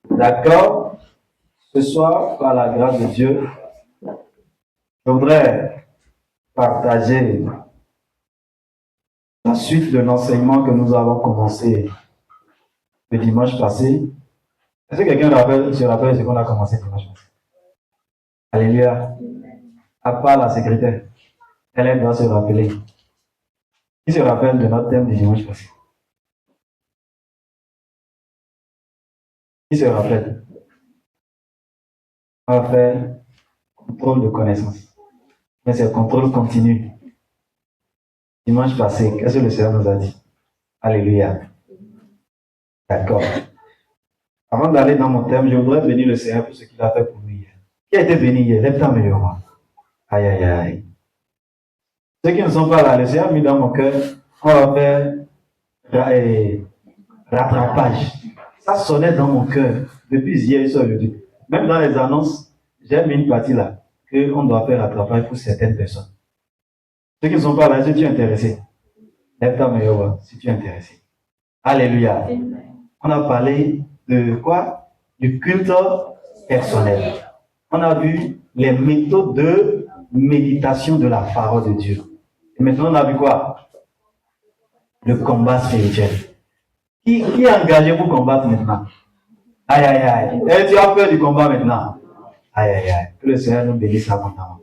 D'accord? Ce soir, par la grâce de Dieu, je voudrais partager la suite de l'enseignement que nous avons commencé le dimanche passé. Est-ce que quelqu'un se rappelle ce qu'on a commencé dimanche passé? Alléluia. À part la secrétaire, elle doit se rappeler. Qui se rappelle de notre thème du dimanche passé? Qui se rappelle? On va faire contrôle de connaissance. Mais c'est contrôle continu. Dimanche passé, qu'est-ce que le Seigneur nous a dit? Alléluia. D'accord. Avant d'aller dans mon thème, je voudrais bénir le Seigneur pour ce qu'il a fait pour nous hier. Qui a été béni hier? Lève-toi, meilleur. Aïe, aïe, aïe. Ceux qui ne sont pas là, le Seigneur a mis dans mon cœur, on va faire rattrapage. Ça sonnait dans mon cœur depuis hier et aujourd'hui. Même dans les annonces, j'ai mis une partie là, qu'on doit faire rattrapage pour certaines personnes. Ceux qui ne sont pas là, si tu es intéressé, lève-toi, meilleur, si tu es intéressé. Alléluia. On a parlé de quoi? Du culte personnel. On a vu les méthodes de méditation de la parole de Dieu. Et maintenant, on a vu quoi? Le combat spirituel. Qui est engagé pour combattre maintenant? Aïe, aïe, aïe. Et tu as peur du combat maintenant? Aïe, aïe, aïe. Que le Seigneur nous bénisse abondamment.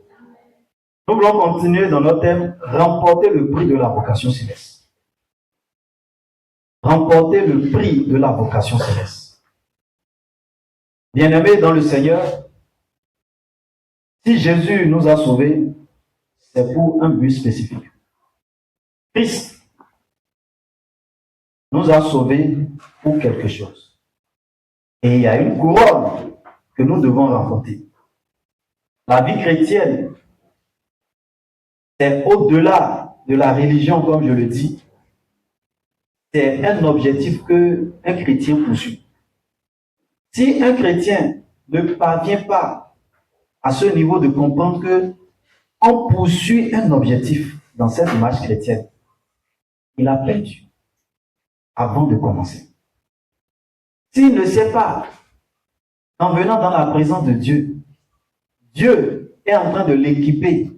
Nous voulons continuer dans notre thème, remporter le prix de la vocation céleste. Remporter le prix de la vocation céleste. Bien-aimés dans le Seigneur, si Jésus nous a sauvés, c'est pour un but spécifique. Christ nous a sauvés pour quelque chose. Et il y a une couronne que nous devons remporter. La vie chrétienne, c'est au-delà de la religion, comme je le dis. C'est un objectif que un chrétien poursuit. Si un chrétien ne parvient pas à ce niveau de comprendre que on poursuit un objectif dans cette marche chrétienne, il a perdu avant de commencer. S'il ne sait pas, en venant dans la présence de Dieu, Dieu est en train de l'équiper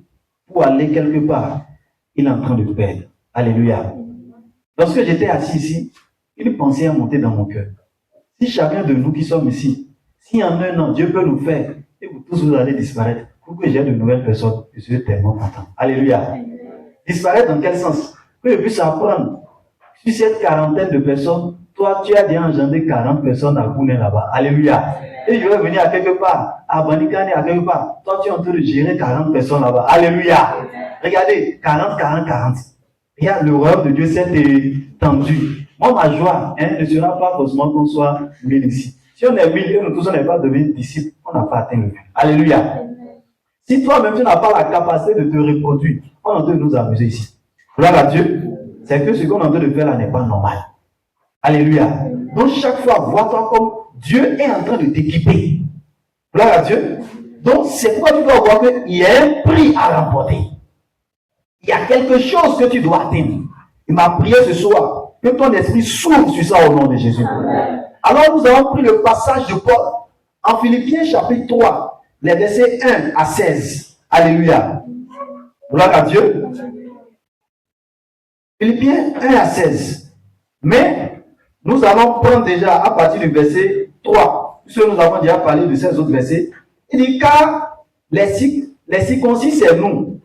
pour aller quelque part. Il est en train de perdre. Alléluia. Lorsque j'étais assis ici, une pensée a monté dans mon cœur. Si chacun de nous qui sommes ici, si en un an, Dieu peut nous faire, et vous tous vous allez disparaître, pour que j'ai de nouvelles personnes, je suis tellement content. Alléluia. Disparaître dans quel sens? Que je puisse apprendre. Sur cette quarantaine de personnes, toi, tu as déjà engendré 40 personnes à Gouné là-bas. Alléluia. Et je vais venir à quelque part, à Banikane, à quelque part. Toi, tu es en train de gérer 40 personnes là-bas. Alléluia. Regardez, 40, 40, 40. Regarde, le royaume de Dieu s'est étendu. Moi, ma joie ne sera pas forcément qu'on soit 1000 ici. Si on est 1000 et nous tous, on n'est pas devenus disciples, on n'a pas atteint le but. Alléluia. Si toi-même, tu n'as pas la capacité de te reproduire, on est en train de nous amuser ici. Gloire à Dieu. C'est que ce qu'on est en train de faire là n'est pas normal. Alléluia. Donc, chaque fois, vois-toi comme Dieu est en train de t'équiper. Gloire à Dieu. Donc, c'est pourquoi tu dois voir qu'il y a un prix à remporter. Il y a quelque chose que tu dois atteindre. Il m'a prié ce soir que ton esprit s'ouvre sur ça au nom de Jésus. Alors, nous avons pris le passage de Paul en Philippiens chapitre 3, les versets 1 à 16. Alléluia. Gloire à Dieu. Philippiens 1 à 16. Mais nous allons prendre déjà à partir du verset 3, puisque nous avons déjà parlé de ces autres versets. Il dit, car les circoncis, c'est nous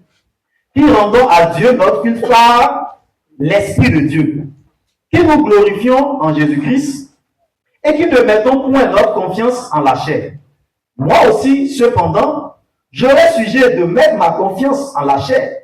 qui rendons à Dieu notre culte par l'Esprit de Dieu, qui nous glorifions en Jésus-Christ et qui ne mettons point notre confiance en la chair. Moi aussi, cependant, j'aurais sujet de mettre ma confiance en la chair.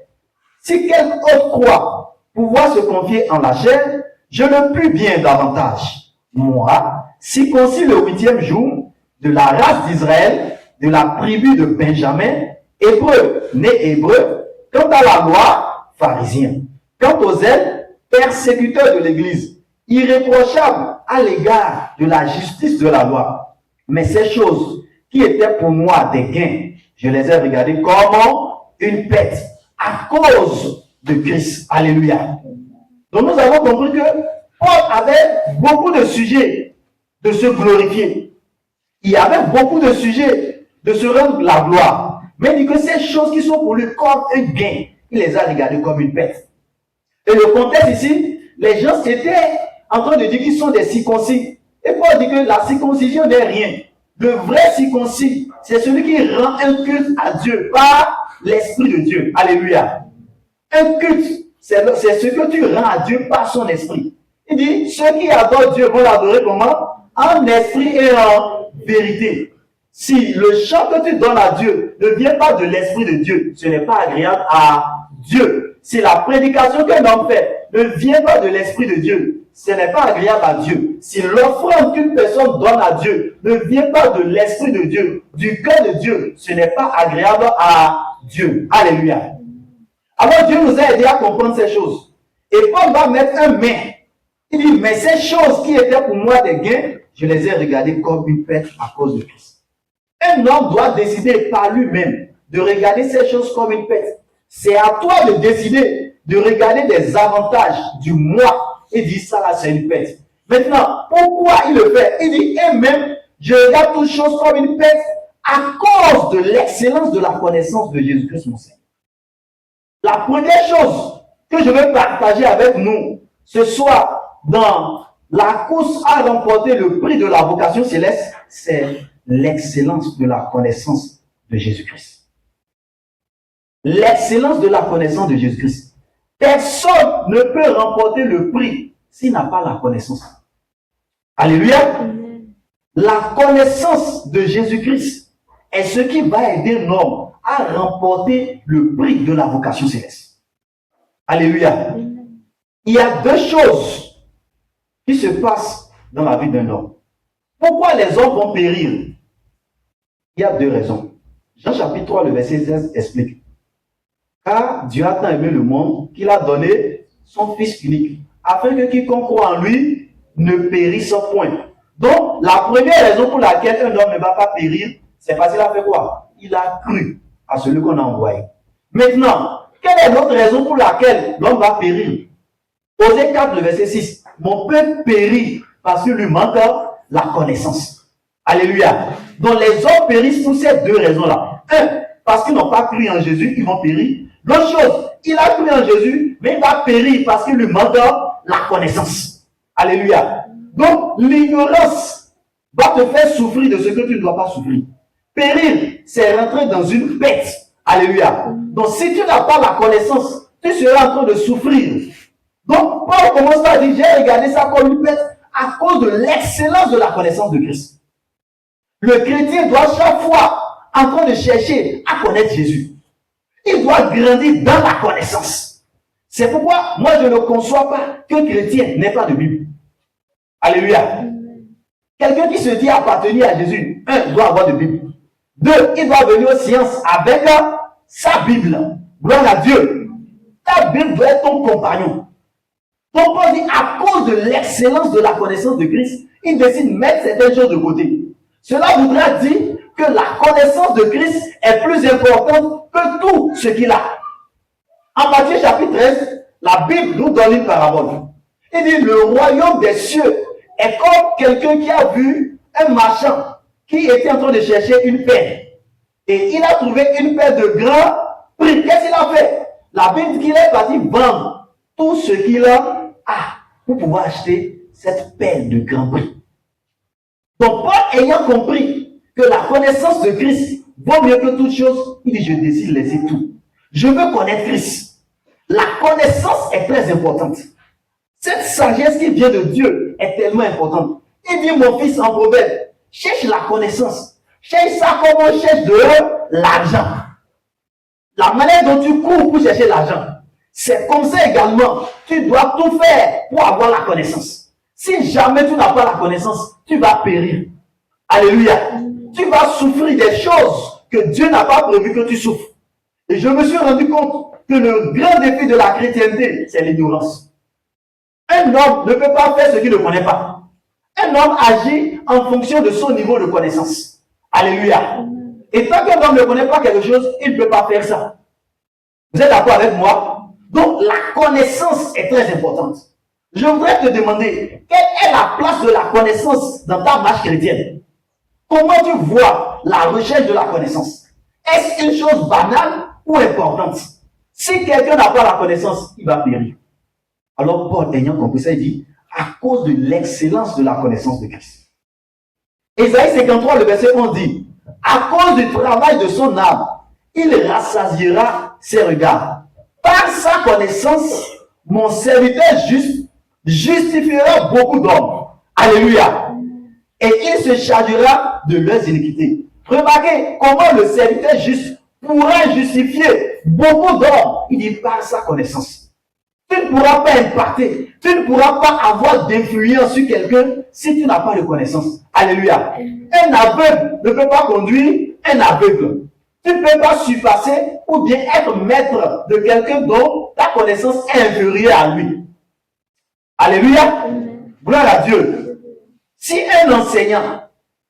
Si quelqu'un autre croit pouvoir se confier en la chair, je le puis bien davantage. Moi, circoncis le 8e jour, de la race d'Israël, de la tribu de Benjamin, hébreu, né hébreu, quant à la loi, pharisien. Quant aux ailes, persécuteurs de l'Église, irréprochables à l'égard de la justice de la loi. Mais ces choses qui étaient pour moi des gains, je les ai regardées comme une perte à cause de Christ. Alléluia. Donc nous avons compris que Paul avait beaucoup de sujets de se glorifier. Il y avait beaucoup de sujets de se rendre la gloire. Mais il dit que ces choses qui sont pour lui comme un gain, il les a regardées comme une perte. Et le contexte ici, les gens étaient en train de dire qu'ils sont des circoncis. Et Paul dit que la circoncision n'est rien. Le vrai circoncis, c'est celui qui rend un culte à Dieu par l'Esprit de Dieu. Alléluia. Un culte, c'est ce que tu rends à Dieu par son esprit. Il dit, ceux qui adorent Dieu vont l'adorer comment? En esprit et en vérité. Si le chant que tu donnes à Dieu ne vient pas de l'Esprit de Dieu, ce n'est pas agréable à Dieu. Si la prédication qu'un homme fait ne vient pas de l'Esprit de Dieu, ce n'est pas agréable à Dieu. Si l'offrande qu'une personne donne à Dieu ne vient pas de l'Esprit de Dieu, du cœur de Dieu, ce n'est pas agréable à Dieu. Alléluia. Alors Dieu nous a aidés à comprendre ces choses. Et Paul va mettre un mais. Il dit, mais ces choses qui étaient pour moi des gains, je les ai regardées comme une perte à cause de Christ. Un homme doit décider par lui-même de regarder ces choses comme une perte. C'est à toi de décider de regarder des avantages du moi et dire ça là c'est une perte. Maintenant, pourquoi il le fait? Il dit, et même, je regarde toutes choses comme une perte à cause de l'excellence de la connaissance de Jésus-Christ mon Seigneur. La première chose que je veux partager avec nous ce soir dans la course à remporter le prix de la vocation céleste, c'est l'excellence de la connaissance de Jésus-Christ. L'excellence de la connaissance de Jésus-Christ. Personne ne peut remporter le prix s'il n'a pas la connaissance. Alléluia. La connaissance de Jésus-Christ est ce qui va aider l'homme à remporter le prix de la vocation céleste. Alléluia. Il y a deux choses qui se passent dans la vie d'un homme. Pourquoi les hommes vont périr? Il y a deux raisons. Jean chapitre 3, le verset 16 explique. Car Dieu a tant aimé le monde qu'il a donné son Fils unique, afin que quiconque croit en lui ne périsse point. Donc, la première raison pour laquelle un homme ne va pas périr, c'est parce qu'il a fait quoi? Il a cru à celui qu'on a envoyé. Maintenant, quelle est l'autre raison pour laquelle l'homme va périr? Osée 4, le verset 6. Mon peuple périt parce qu'il lui manque la connaissance. Alléluia. Donc les hommes périssent pour ces deux raisons-là. Un, parce qu'ils n'ont pas cru en Jésus, ils vont périr. L'autre chose, il a cru en Jésus, mais il va périr parce qu'il lui manque la connaissance. Alléluia. Donc l'ignorance va te faire souffrir de ce que tu ne dois pas souffrir. Périr, c'est rentrer dans une perte. Alléluia. Donc si tu n'as pas la connaissance, tu seras en train de souffrir. Donc Paul commence à dire, j'ai regardé ça comme une perte à cause de l'excellence de la connaissance de Christ. Le chrétien doit chaque fois en train de chercher à connaître Jésus. Il doit grandir dans la connaissance. C'est pourquoi moi je ne conçois pas qu'un chrétien n'ait pas de Bible. Alléluia. Quelqu'un qui se dit appartenir à Jésus, un, doit avoir de Bible. Deux, il doit venir aux sciences avec sa Bible. Gloire à Dieu. Ta Bible doit être ton compagnon. Donc Paul dit, à cause de l'excellence de la connaissance de Christ, il décide de mettre certaines choses de côté. Cela voudra dire que la connaissance de Christ est plus importante que tout ce qu'il a. En Matthieu chapitre 13, la Bible nous donne une parabole. Il dit, le royaume des cieux est comme quelqu'un qui a vu un marchand qui était en train de chercher une perle. Et il a trouvé une perle de grand prix. Qu'est-ce qu'il a fait? La Bible dit qu'il est parti vendre tout ce qu'il a pour pouvoir acheter cette perle de grand prix. Donc, Paul ayant compris que la connaissance de Christ vaut mieux que toute chose, il dit, je décide de laisser tout. Je veux connaître Christ. La connaissance est très importante. Cette sagesse qui vient de Dieu est tellement importante. Il dit, mon fils, en proverbe, cherche la connaissance. Cherche ça comme on cherche de l'argent. La manière dont tu cours pour chercher l'argent, c'est comme ça également. Tu dois tout faire pour avoir la connaissance. Si jamais tu n'as pas la connaissance, tu vas périr. Alléluia. Tu vas souffrir des choses que Dieu n'a pas prévu que tu souffres. Et je me suis rendu compte que le grand défi de la chrétienté, c'est l'ignorance. Un homme ne peut pas faire ce qu'il ne connaît pas. Un homme agit en fonction de son niveau de connaissance. Alléluia. Et tant qu'un homme ne connaît pas quelque chose, il ne peut pas faire ça. Vous êtes d'accord avec moi? Donc, la connaissance est très importante. Je voudrais te demander, quelle est la place de la connaissance dans ta marche chrétienne? Comment tu vois la recherche de la connaissance? Est-ce une chose banale ou importante? Si quelqu'un n'a pas la connaissance, il va périr. Alors Paul, ayant compris ça, il dit, à cause de l'excellence de la connaissance de Christ. Ésaïe 53, le verset 11 dit, à cause du travail de son âme, il rassasiera ses regards. Par sa connaissance, mon serviteur juste justifiera beaucoup d'hommes. Alléluia. Et il se chargera de leurs iniquités. Remarquez comment le serviteur juste pourra justifier beaucoup d'hommes. Il dit par sa connaissance. Tu ne pourras pas impacter, tu ne pourras pas avoir d'influence sur quelqu'un si tu n'as pas de connaissance. Alléluia. Un aveugle ne peut pas conduire un aveugle. Tu ne peux pas surpasser ou bien être maître de quelqu'un dont ta connaissance est inférieure à lui. Alléluia. Gloire à Dieu. Si un enseignant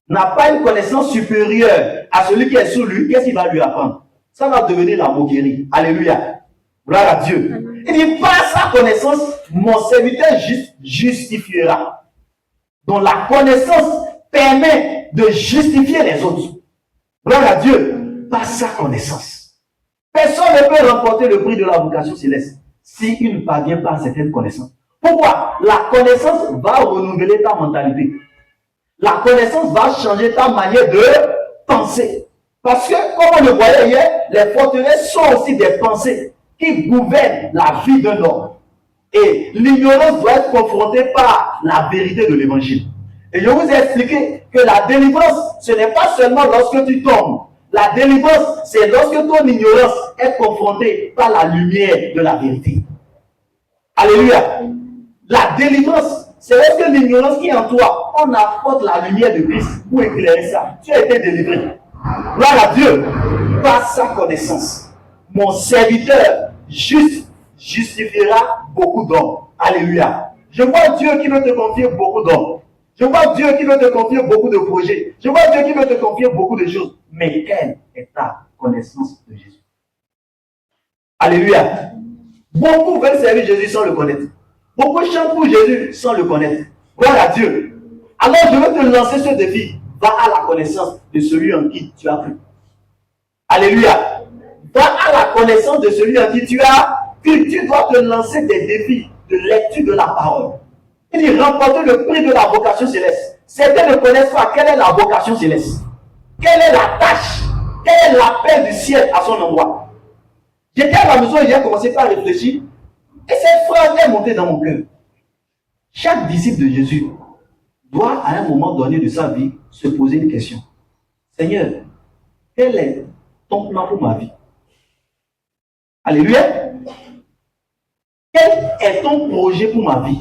n'a pas une connaissance supérieure à celui qui est sous lui, qu'est-ce qu'il va lui apprendre? Ça va devenir la moquerie. Alléluia. Gloire à Dieu. Il dit, par sa connaissance, mon serviteur justifiera. Donc la connaissance permet de justifier les autres. Gloire à Dieu. Par sa connaissance. Personne ne peut remporter le prix de la vocation céleste s'il ne parvient pas à certaines connaissances. Pourquoi? La connaissance va renouveler ta mentalité. La connaissance va changer ta manière de penser. Parce que, comme on le voyait hier, les forteresses sont aussi des pensées qui gouvernent la vie d'un homme. Et l'ignorance doit être confrontée par la vérité de l'évangile. Et je vous ai expliqué que la délivrance, ce n'est pas seulement lorsque tu tombes. La délivrance, c'est lorsque ton ignorance est confrontée par la lumière de la vérité. Alléluia. La délivrance, c'est lorsque l'ignorance qui est en toi, on apporte la lumière de Christ pour éclairer ça. Tu as été délivré. Gloire à Dieu. Par sa connaissance, mon serviteur juste justifiera beaucoup d'hommes. Alléluia. Je vois Dieu qui veut te confier beaucoup d'hommes. Je vois Dieu qui veut te confier beaucoup de projets. Je vois Dieu qui veut te confier beaucoup de choses. Mais quelle est ta connaissance de Jésus? Alléluia. Beaucoup veulent servir Jésus sans le connaître. Beaucoup chantent pour Jésus sans le connaître. Gloire à Dieu. Alors je veux te lancer ce défi. Va à la connaissance de celui en qui tu as cru. Alléluia. Va à la connaissance de celui en qui tu as cru. Tu dois te lancer des défis de lecture de la parole. Il dit remporter le prix de la vocation céleste. Certains ne connaissent pas quelle est la vocation céleste. Quelle est la tâche? Quel est l'appel du ciel à son endroit? J'étais à la maison et j'ai commencé par réfléchir. Et cette phrase est montée dans mon cœur. Chaque disciple de Jésus doit à un moment donné de sa vie se poser une question. Seigneur, quel est ton plan pour ma vie? Alléluia. Quel est ton projet pour ma vie?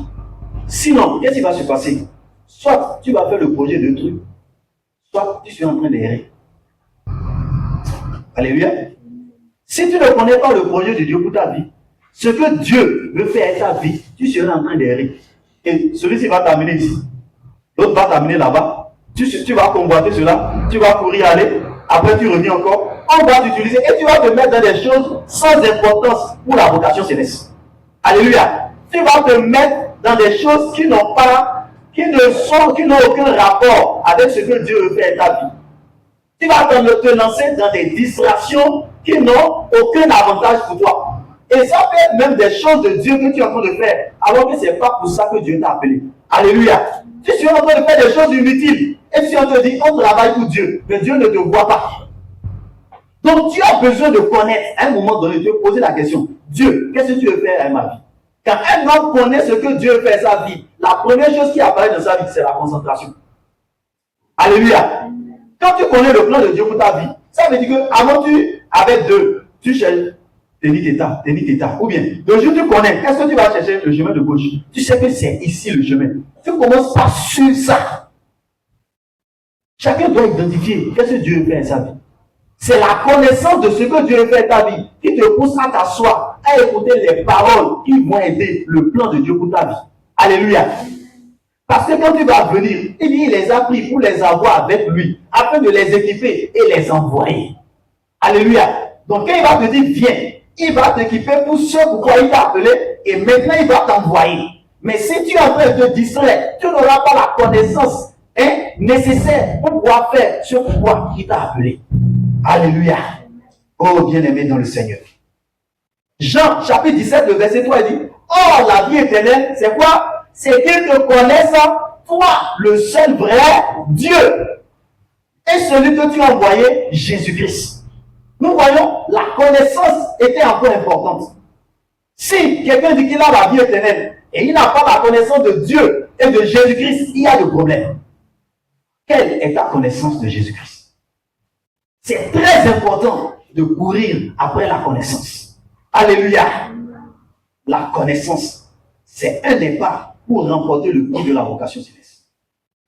Sinon, qu'est-ce qui va se passer? Soit tu vas faire le projet de truc, soit tu suis en train d'errer. Alléluia. Si tu ne connais pas le projet de Dieu pour ta vie, ce que Dieu veut faire avec ta vie, tu seras en train d'errer. Et celui-ci va t'amener ici. L'autre va t'amener là-bas. Tu vas convoiter cela. Tu vas courir aller. Après, tu reviens encore. On va t'utiliser et tu vas te mettre dans des choses sans importance pour la vocation céleste. Alléluia. Tu vas te mettre dans des choses qui n'ont aucun rapport avec ce que Dieu veut faire avec ta vie. Tu vas te lancer dans des distractions qui n'ont aucun avantage pour toi. Et ça peut être même des choses de Dieu que tu es en train de faire, alors que ce n'est pas pour ça que Dieu t'a appelé. Alléluia. Tu es en train de faire des choses inutiles. Et si on te dit, on travaille pour Dieu, mais Dieu ne te voit pas. Donc tu as besoin de connaître, à un moment donné, de te poser la question, Dieu, qu'est-ce que tu veux faire avec ma vie? Quand un homme connaît ce que Dieu fait sa vie, la première chose qui apparaît dans sa vie, c'est la concentration. Alléluia. Quand tu connais le plan de Dieu pour ta vie, ça veut dire qu'avant tu avais deux, tu cherches tenir teta. Ou bien, le jour où tu connais, est-ce que tu vas chercher le chemin de gauche? Tu sais que c'est ici le chemin. Tu commences par sur ça. Chacun doit identifier qu'est-ce que Dieu fait dans sa vie. C'est la connaissance de ce que Dieu fait dans ta vie qui te pousse à t'asseoir, à écouter les paroles qui vont aider le plan de Dieu pour ta vie. Alléluia. Parce que quand tu vas venir, il les a pris pour les avoir avec lui, afin de les équiper et les envoyer. Alléluia. Donc quand il va te dire viens, il va t'équiper pour ce pourquoi il t'a appelé et maintenant il va t'envoyer. Mais si tu es en train de te distraire, tu n'auras pas la connaissance nécessaire pour pouvoir faire ce pourquoi il t'a appelé. Alléluia. Oh, bien-aimé dans le Seigneur. Jean, chapitre 17, le verset 3, il dit, oh, la vie éternelle, c'est quoi? C'est qu'ils te connaissent, toi, le seul vrai Dieu. Et celui que tu as envoyé, Jésus-Christ. Nous voyons, la connaissance était encore importante. Si quelqu'un dit qu'il a la vie éternelle et il n'a pas la connaissance de Dieu et de Jésus-Christ, il y a des problèmes. Quelle est ta connaissance de Jésus-Christ? C'est très important de courir après la connaissance. Alléluia. La connaissance, c'est un des pas pour remporter le prix de la vocation céleste.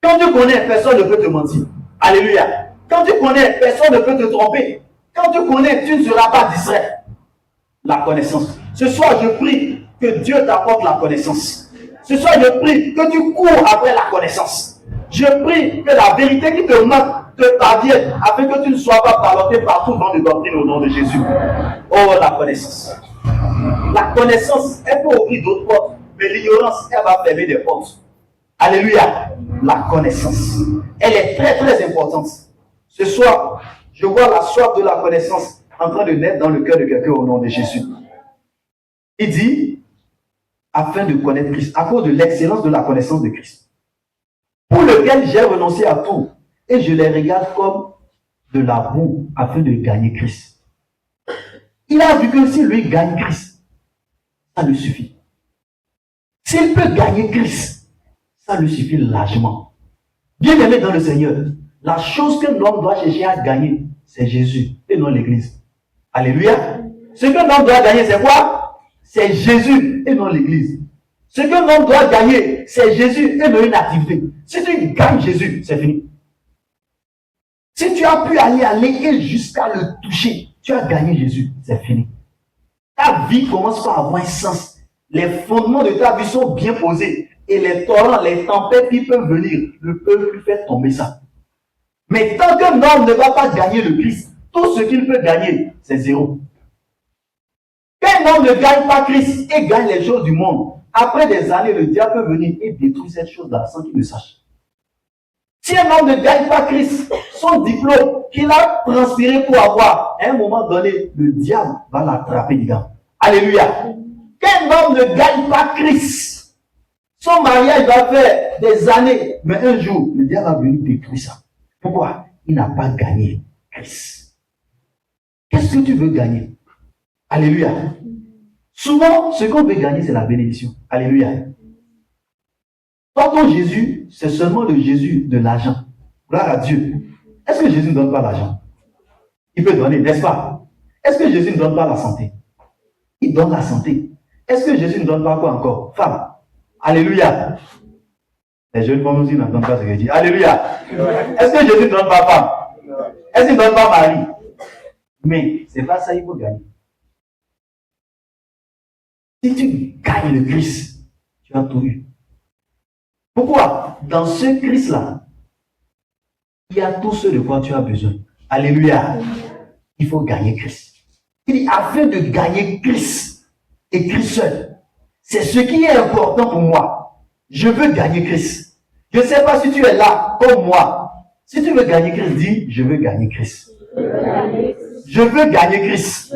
Quand tu connais, personne ne peut te mentir. Alléluia. Quand tu connais, personne ne peut te tromper. Quand tu connais, tu ne seras pas distrait. La connaissance. Ce soir, je prie que Dieu t'apporte la connaissance. Ce soir, je prie que tu cours après la connaissance. Je prie que la vérité qui te manque te parvienne afin que tu ne sois pas ballotté partout dans les doctrines au nom de Jésus. Oh, la connaissance. La connaissance, elle peut ouvrir d'autres portes, mais l'ignorance, elle va fermer des portes. Alléluia. La connaissance, elle est très très importante. Ce soir, je vois la soif de la connaissance en train de naître dans le cœur de quelqu'un au nom de Jésus. Il dit, afin de connaître Christ, à cause de l'excellence de la connaissance de Christ, pour lequel j'ai renoncé à tout, et je les regarde comme de la boue afin de gagner Christ. Il a vu que si lui gagne Christ, ça lui suffit. S'il peut gagner Christ, ça lui suffit largement. Bien aimé dans le Seigneur, la chose que l'homme doit chercher à gagner, c'est Jésus et non l'Église. Alléluia. Ce que l'homme doit gagner, c'est quoi? C'est Jésus et non l'Église. Ce que l'homme doit gagner, c'est Jésus et non une activité. Si tu gagnes Jésus, c'est fini. Si tu as pu aller jusqu'à le toucher, tu as gagné Jésus, c'est fini. Ta vie commence par avoir un sens. Les fondements de ta vie sont bien posés. Et les torrents, les tempêtes qui peuvent venir ne peuvent plus faire tomber ça. Mais tant qu'un homme ne va pas gagner le Christ, tout ce qu'il peut gagner, c'est zéro. Quand un homme ne gagne pas Christ et gagne les choses du monde, après des années, le diable peut venir et détruire cette chose-là sans qu'il le sache. Si un homme ne gagne pas Christ, son diplôme qu'il a transpiré pour avoir, à un moment donné, le diable va l'attraper dedans. Alléluia. Quand un homme ne gagne pas Christ, son mariage va faire des années, mais un jour, le diable va venir détruire ça. Pourquoi? Il n'a pas gagné Christ. Qu'est-ce que tu veux gagner? Alléluia. Souvent, ce qu'on veut gagner, c'est la bénédiction. Alléluia. Toi, ton Jésus, c'est seulement le Jésus de l'argent. Gloire à Dieu. Est-ce que Jésus ne donne pas l'argent? Il peut donner, n'est-ce pas? Est-ce que Jésus ne donne pas la santé? Il donne la santé. Est-ce que Jésus ne donne pas quoi encore? Femme. Alléluia. Les jeunes femmes aussi n'entendent pas ce que je dis. Alléluia. Est-ce que Jésus ne donne pas femme? Est-ce qu'il ne donne pas mari? Mais c'est pas ça qu'il faut gagner. Si tu gagnes le Christ, tu as tout eu. Pourquoi? Dans ce Christ-là, il y a tout ce de quoi tu as besoin. Alléluia. Il faut gagner Christ. Il dit, afin de gagner Christ et Christ seul, c'est ce qui est important pour moi. Je veux gagner Christ. Je ne sais pas si tu es là comme moi. Si tu veux gagner Christ, dis, je veux gagner Christ. Je veux gagner Christ.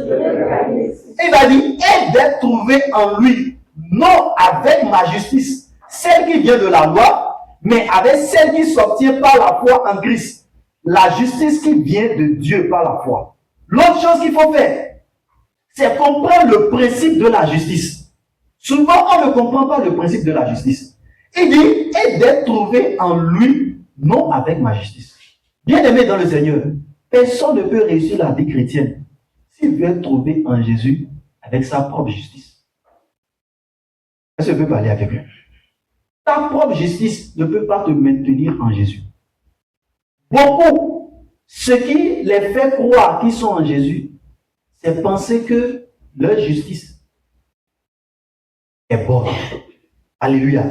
Il va dire, et d'être trouvé en lui, non avec ma justice, celle qui vient de la loi, mais avec celle qui s'obtient par la foi en Christ. La justice qui vient de Dieu par la foi. L'autre chose qu'il faut faire, c'est comprendre le principe de la justice. Souvent, on ne comprend pas le principe de la justice. Il dit, et d'être trouvé en lui, non avec ma justice. Bien aimé dans le Seigneur, personne ne peut réussir la vie chrétienne s'il veut être trouvé en Jésus avec sa propre justice. Est-ce que je peux parler à quelqu'un? Ta propre justice ne peut pas te maintenir en Jésus. Beaucoup, ce qui les fait croire qu'ils sont en Jésus, c'est penser que leur justice est bonne. Alléluia.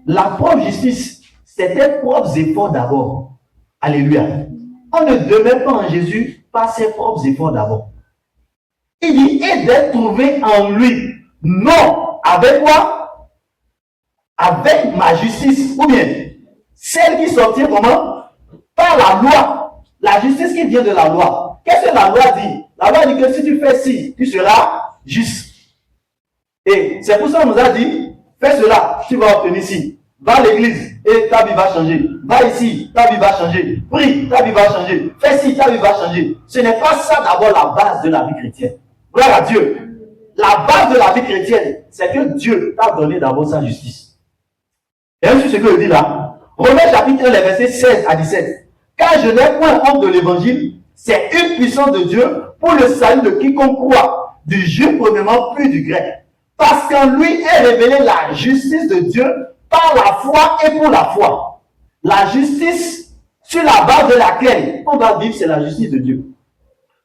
La propre justice, c'est tes propres efforts d'abord. Alléluia. On ne demeure pas en Jésus par ses propres efforts d'abord. Il dit, et d'être trouvé en lui. Non. Avec quoi? avec ma justice, ou bien celle qui s'obtient comment? Par la loi. La justice qui vient de la loi. Qu'est-ce que la loi dit? La loi dit que si tu fais ci, tu seras juste. Et c'est pour ça qu'on nous a dit, fais cela, tu vas obtenir ci. Va à l'église et ta vie va changer. Va ici, ta vie va changer. Prie, ta vie va changer. Fais ci, ta vie va changer. Ce n'est pas ça d'abord la base de la vie chrétienne. Gloire à Dieu. La base de la vie chrétienne, c'est que Dieu t'a donné d'abord sa justice. Et c'est ce que je dis là. Romains chapitre 1, les versets 16 à 17. Car je n'ai point honte de l'évangile, c'est une puissance de Dieu pour le salut de quiconque croit, du juif premièrement, puis du grec. Parce qu'en lui est révélée la justice de Dieu par la foi et pour la foi. La justice sur la base de laquelle on va vivre, c'est la justice de Dieu.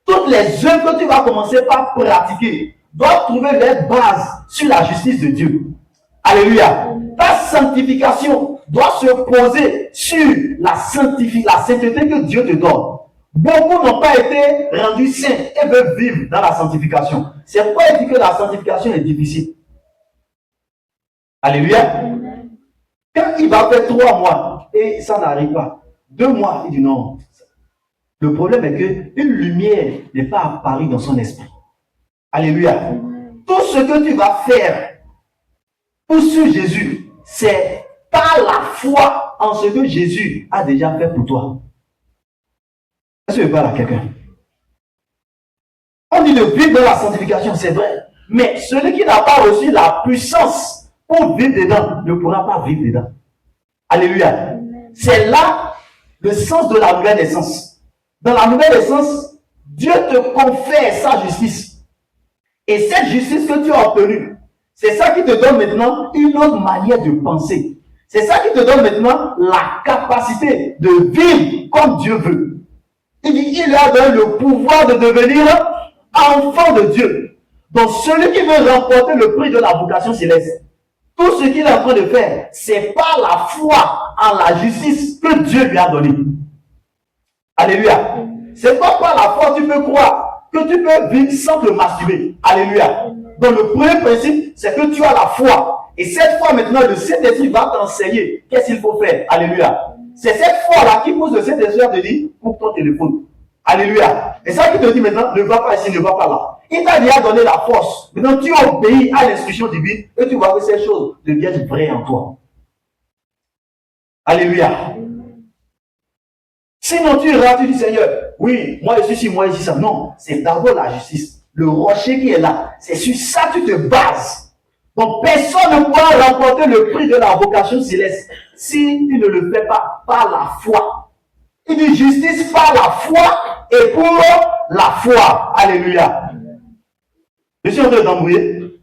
Toutes les œuvres que tu vas commencer par pratiquer doivent trouver leur base sur la justice de Dieu. Alléluia. Ta sanctification doit se poser sur la sainteté que Dieu te donne. Beaucoup n'ont pas été rendus saints et veulent vivre dans la sanctification. C'est pourquoi il dit que la sanctification est difficile. Alléluia. Quand il va faire 3 mois et ça n'arrive pas, 2 mois, il dit non. Le problème est qu'une lumière n'est pas apparue dans son esprit. Alléluia. Tout ce que tu vas faire pour suivre Jésus, c'est par la foi en ce que Jésus a déjà fait pour toi. Est-ce que je parle à quelqu'un? On dit de vivre dans la sanctification, c'est vrai. Mais celui qui n'a pas reçu la puissance pour vivre dedans ne pourra pas vivre dedans. Alléluia. C'est là le sens de la nouvelle naissance. Dans la nouvelle naissance, Dieu te confère sa justice. Et cette justice que tu as obtenue, c'est ça qui te donne maintenant une autre manière de penser. C'est ça qui te donne maintenant la capacité de vivre comme Dieu veut. Il dit, il a donné le pouvoir de devenir enfant de Dieu. Donc celui qui veut remporter le prix de la vocation céleste, tout ce qu'il est en train de faire, c'est par la foi en la justice que Dieu lui a donnée. Alléluia. C'est pas par la foi tu peux croire que tu peux vivre sans te masturber. Alléluia. Donc le premier principe, c'est que tu as la foi. Et cette foi maintenant, le Saint-Esprit va t'enseigner qu'est-ce qu'il faut faire. Alléluia. C'est cette foi-là qui pousse le Saint-Esprit à te dire, coupe ton téléphone. Alléluia. Et ça qui te dit maintenant, ne va pas ici, ne va pas là. Il t'a déjà donné la force. Maintenant, tu obéis à l'instruction divine et tu vois que ces choses deviennent vraies en toi. Alléluia. Sinon, tu iras, tu dis, Seigneur, oui, moi je suis ci, moi je suis ça. Non, c'est d'abord la justice. Le rocher qui est là, c'est sur ça que tu te bases. Donc, personne ne pourra remporter le prix de la vocation céleste si tu ne le fais pas par la foi. Il dit justice par la foi et pour la foi. Alléluia. Je suis en train d'embrouiller.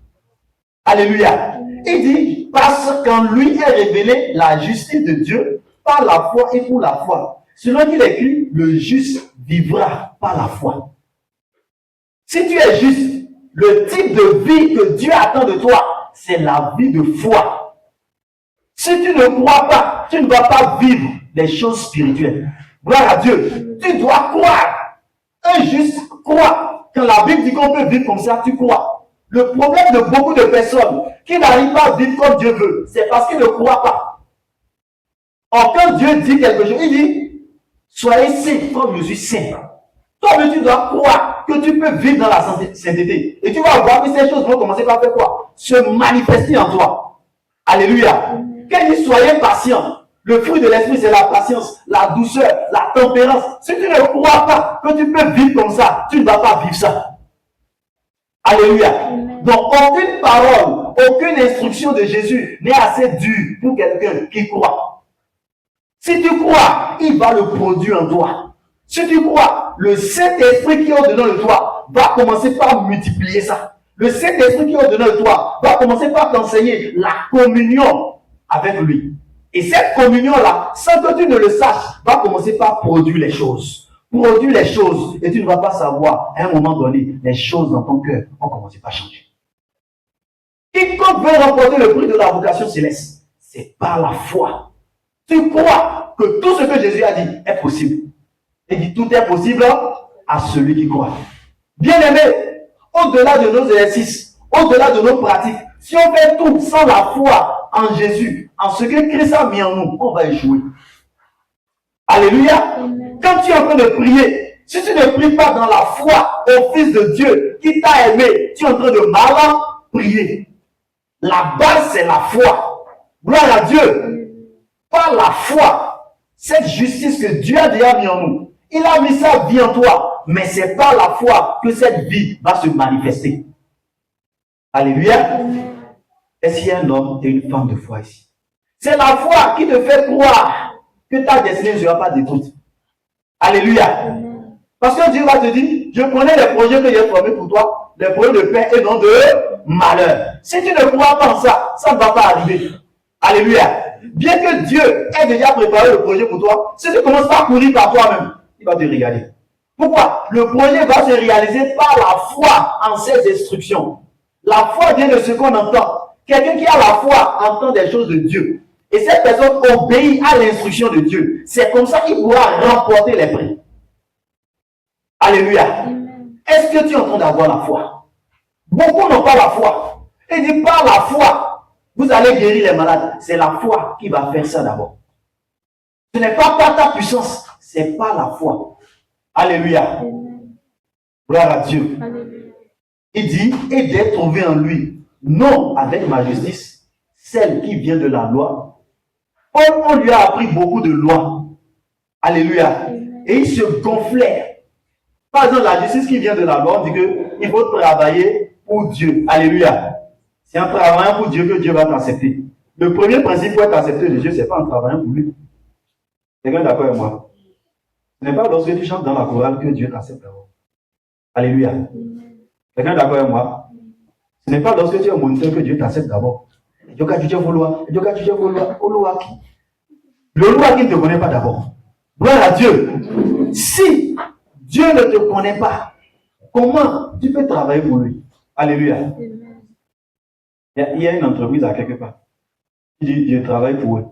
Alléluia. Il dit parce qu'en lui est révélée la justice de Dieu par la foi et pour la foi. Selon qu'il écrit, le juste vivra par la foi. Si tu es juste, le type de vie que Dieu attend de toi, c'est la vie de foi. Si tu ne crois pas, tu ne vas pas vivre des choses spirituelles. Gloire à Dieu. Tu dois croire. Un juste croit. Quand la Bible dit qu'on peut vivre comme ça, tu crois. Le problème de beaucoup de personnes qui n'arrivent pas à vivre comme Dieu veut, c'est parce qu'ils ne croient pas. Or, quand Dieu dit quelque chose, il dit, soyez saints comme je suis saint. Toi, tu dois croire que tu peux vivre dans la sainteté. Et tu vas voir que ces choses vont commencer par faire quoi? Se manifester en toi. Alléluia. Quand il dit soyez patient, le fruit de l'esprit, c'est la patience, la douceur, la tempérance. Si tu ne crois pas que tu peux vivre comme ça, tu ne vas pas vivre ça. Alléluia. Donc, aucune parole, aucune instruction de Jésus n'est assez dure pour quelqu'un qui croit. Si tu crois, il va le produire en toi. Si tu crois, le Saint-Esprit qui est au-dedans de toi va commencer par multiplier ça. Le Saint-Esprit qui est au-dedans de toi va commencer par t'enseigner la communion avec lui. Et cette communion-là, sans que tu ne le saches, va commencer par produire les choses. Produire les choses. Et tu ne vas pas savoir, à un moment donné, les choses dans ton cœur vont commencer par changer. Quiconque veut remporter le prix de la vocation céleste, c'est par la foi. Tu crois que tout ce que Jésus a dit est possible. Il dit tout est possible à celui qui croit. Bien aimé, au-delà de nos exercices, au-delà de nos pratiques, si on fait tout sans la foi en Jésus, en ce que Christ a mis en nous, on va échouer. Alléluia. Quand tu es en train de prier, si tu ne pries pas dans la foi au Fils de Dieu qui t'a aimé, tu es en train de mal prier. La base, c'est la foi. Gloire à Dieu. Par la foi, cette justice que Dieu a déjà mis en nous, il a mis sa vie en toi, mais c'est par la foi que cette vie va se manifester. Alléluia. Est-ce qu'il y a un homme et une femme de foi ici? C'est la foi qui te fait croire que ta destinée ne sera pas détruite. Alléluia. Parce que Dieu va te dire, je connais les projets que j'ai formés pour toi, des projets de paix et non de malheur. Si tu ne crois pas en ça, ça ne va pas arriver. Alléluia. Bien que Dieu ait déjà préparé le projet pour toi, si tu commences pas à courir par toi-même, il va te regarder. Pourquoi? Le projet va se réaliser par la foi en ses instructions. La foi vient de ce qu'on entend. Quelqu'un qui a la foi entend des choses de Dieu. Et cette personne obéit à l'instruction de Dieu. C'est comme ça qu'il pourra remporter les prix. Alléluia. Est-ce que tu es en train d'avoir la foi? Beaucoup n'ont pas la foi. Et dit par la foi, vous allez guérir les malades. C'est la foi qui va faire ça d'abord. Ce n'est pas par ta puissance, c'est par la foi. Alléluia. Gloire à Dieu. Il dit, et d'être trouvé en lui, non avec ma justice, celle qui vient de la loi. On lui a appris beaucoup de lois. Alléluia. Et il se gonflait. Par exemple, la justice qui vient de la loi, on dit qu'il faut travailler pour Dieu. Alléluia. C'est en travaillant pour Dieu que Dieu va t'accepter. Le premier principe pour être accepté de Dieu, ce n'est pas en travaillant pour lui. Quelqu'un est d'accord avec moi? Ce n'est pas lorsque tu chantes dans la chorale que Dieu t'accepte d'abord. Alléluia. Quelqu'un est d'accord avec moi? Ce n'est pas lorsque tu es moniteur que Dieu t'accepte d'abord. Le loi qui ne te connaît pas d'abord. Gloire à Dieu. Si Dieu ne te connaît pas, comment tu peux travailler pour lui? Alléluia. Il y a une entreprise à quelque part. Il dit, Dieu travaille pour eux.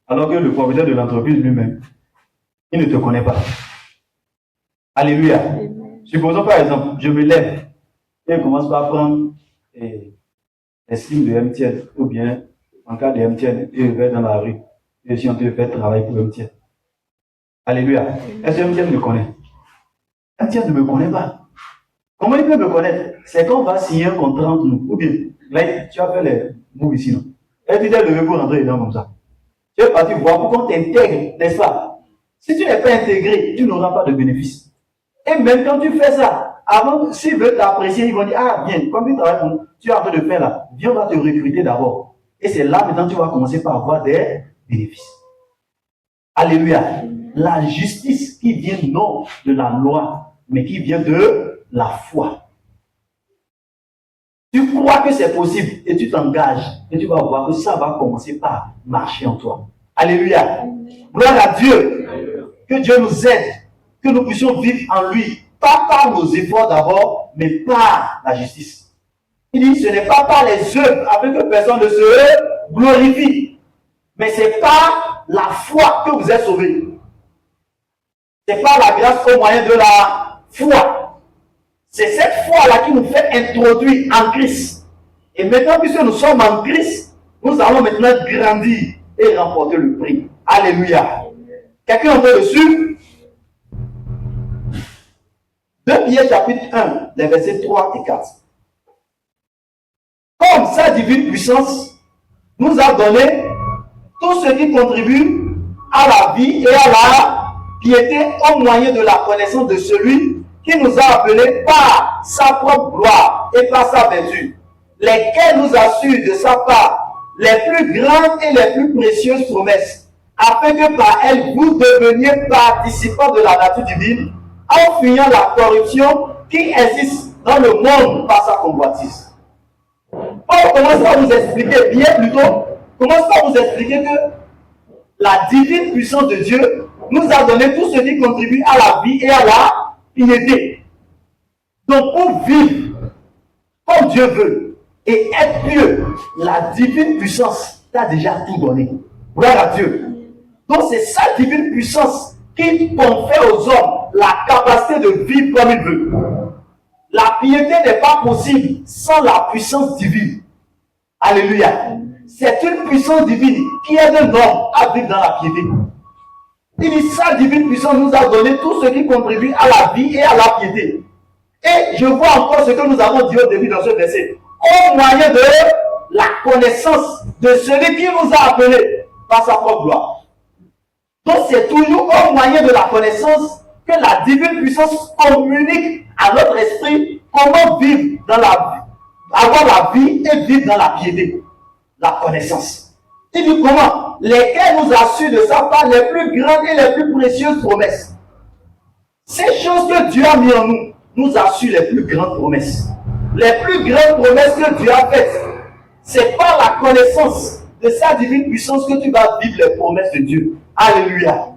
Alors que le propriétaire de l'entreprise lui-même, il ne te connaît pas. Alléluia. Supposons par exemple, je me lève et je commence par prendre les signes de MTN, ou bien en cas de MTN, et je vais dans la rue, et je suis en train de faire travail pour MTN. Alléluia. Est-ce que MTN me connaît? MTN ne me connaît pas. Comment il peut me connaître? C'est qu'on va signer un contrat entre nous. Ou bien, là, tu as fait les mots ici, non? Et tu t'es levé pour rentrer dedans comme ça. Tu es parti voir pour qu'on t'intègre, n'est-ce pas? Si tu n'es pas intégré, tu n'auras pas de bénéfice. Et même quand tu fais ça, avant, s'ils veulent t'apprécier, ils vont dire, ah, bien, comme tu es en train de faire là, viens, on va te recruter d'abord. Et c'est là maintenant que tu vas commencer par avoir des bénéfices. Alléluia. La justice qui vient non de la loi, mais qui vient de la foi. Tu crois que c'est possible et tu t'engages et tu vas voir que ça va commencer par marcher en toi. Alléluia. Gloire à Dieu. Que Dieu nous aide, que nous puissions vivre en lui, pas par nos efforts d'abord, mais par la justice. Il dit, ce n'est pas par les œuvres afin que personne ne se glorifie, mais c'est par la foi que vous êtes sauvés. C'est par la grâce au moyen de la foi. C'est cette foi-là qui nous fait introduire en Christ. Et maintenant, puisque nous sommes en Christ, nous allons maintenant grandir et remporter le prix. Alléluia. Quelqu'un entend dessus? 2 Pierre chapitre 1, les versets 3 et 4. Comme sa divine puissance nous a donné tout ce qui contribue à la vie et à la piété au moyen de la connaissance de celui qui nous a appelés par sa propre gloire et par sa vertu, lesquels nous assurent de sa part les plus grandes et les plus précieuses promesses, afin que par elles vous deveniez participants de la nature divine, en fuyant la corruption qui existe dans le monde par sa convoitise. On commence par vous expliquer, bien plutôt, commence par vous expliquer que la divine puissance de Dieu nous a donné tout ce qui contribue à la vie et à la piété. Donc, pour vivre comme Dieu veut et être pieux, la divine puissance t'a déjà tout donné. Gloire à Dieu. Donc, c'est sa divine puissance qui confère aux hommes la capacité de vivre comme il veut. La piété n'est pas possible sans la puissance divine. Alléluia. c'est une puissance divine qui aide l'homme à vivre dans la piété. Il dit, sa divine puissance nous a donné tout ce qui contribue à la vie et à la piété. Et je vois encore ce que nous avons dit au début dans ce verset. Au moyen de la connaissance de celui qui nous a appelés par sa propre gloire. Donc c'est toujours au moyen de la connaissance que la divine puissance communique à notre esprit comment vivre dans la vie, avoir la vie et vivre dans la piété. La connaissance. Il dit comment? Lesquels nous assurent de sa part les plus grandes et les plus précieuses promesses. Ces choses que Dieu a mis en nous nous assurent les plus grandes promesses. Les plus grandes promesses que Dieu a faites, c'est par la connaissance de sa divine puissance que tu vas vivre les promesses de Dieu. Alléluia.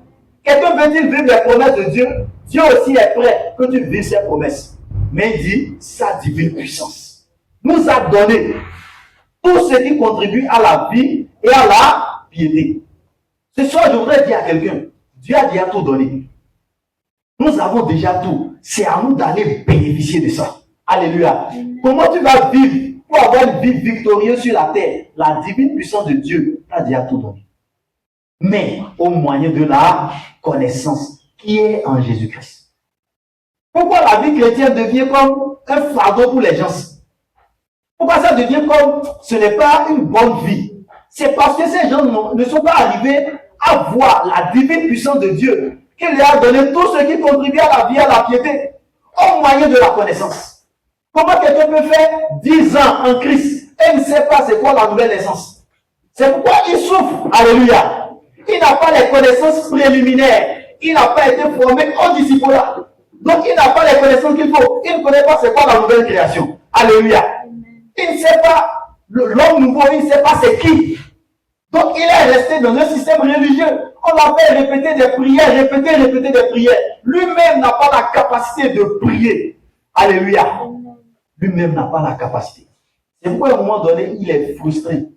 Quelqu'un veut-il vivre les promesses de Dieu? Dieu aussi est prêt que tu vives ses promesses. Mais il dit, sa divine puissance nous a donné tout ce qui contribue à la vie et à la piété. Ce soir, je voudrais dire à quelqu'un, Dieu a déjà tout donné. Nous avons déjà tout. C'est à nous d'aller bénéficier de ça. Alléluia. Comment tu vas vivre pour avoir une vie victorieuse sur la terre? La divine puissance de Dieu t'a déjà tout donné. Mais au moyen de la connaissance qui est en Jésus-Christ. Pourquoi la vie chrétienne devient comme un fardeau pour les gens? Pourquoi ça devient comme ce n'est pas une bonne vie? C'est parce que ces gens ne sont pas arrivés à voir la divine puissance de Dieu qui leur a donné tout ce qui contribue à la vie et à la piété au moyen de la connaissance. Comment quelqu'un peut faire 10 ans en Christ et ne sait pas c'est quoi la nouvelle naissance? C'est pourquoi il souffre. Alléluia. Il n'a pas les connaissances préliminaires. Il n'a pas été formé au discipulat. Donc il n'a pas les connaissances qu'il faut. Il ne connaît pas c'est quoi la nouvelle création. Alléluia. Il ne sait pas l'homme nouveau, il ne sait pas c'est qui. Donc il est resté dans un système religieux. On l'a fait répéter des prières, répéter des prières. Lui-même n'a pas la capacité de prier. Alléluia. Lui-même n'a pas la capacité. C'est pourquoi à un moment donné, il est frustré.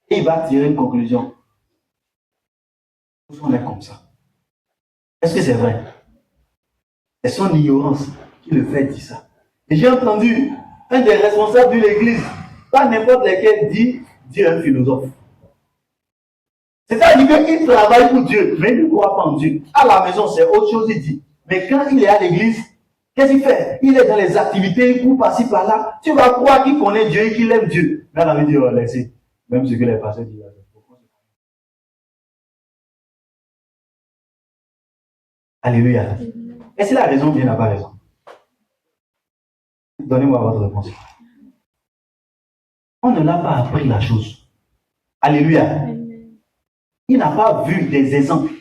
Et il va tirer une conclusion. On est comme ça. Est-ce que c'est vrai? C'est son ignorance qui le fait dire ça. Et j'ai entendu un des responsables de l'église, pas n'importe lequel, dit un philosophe. C'est-à-dire qu'il travaille pour Dieu, mais il ne croit pas en Dieu. À la maison, c'est autre chose, il dit. Mais quand il est à l'église, qu'est-ce qu'il fait? Il est dans les activités, il court par-ci, par-là. Tu vas croire qu'il connaît Dieu et qu'il aime Dieu. Mais on avait dit, oh, laissez. Même ce que les pasteurs disent. Alléluia. Et c'est la raison ou bien n'a pas raison? Donnez-moi votre réponse. On ne l'a pas appris la chose. Alléluia. Il n'a pas vu des exemples.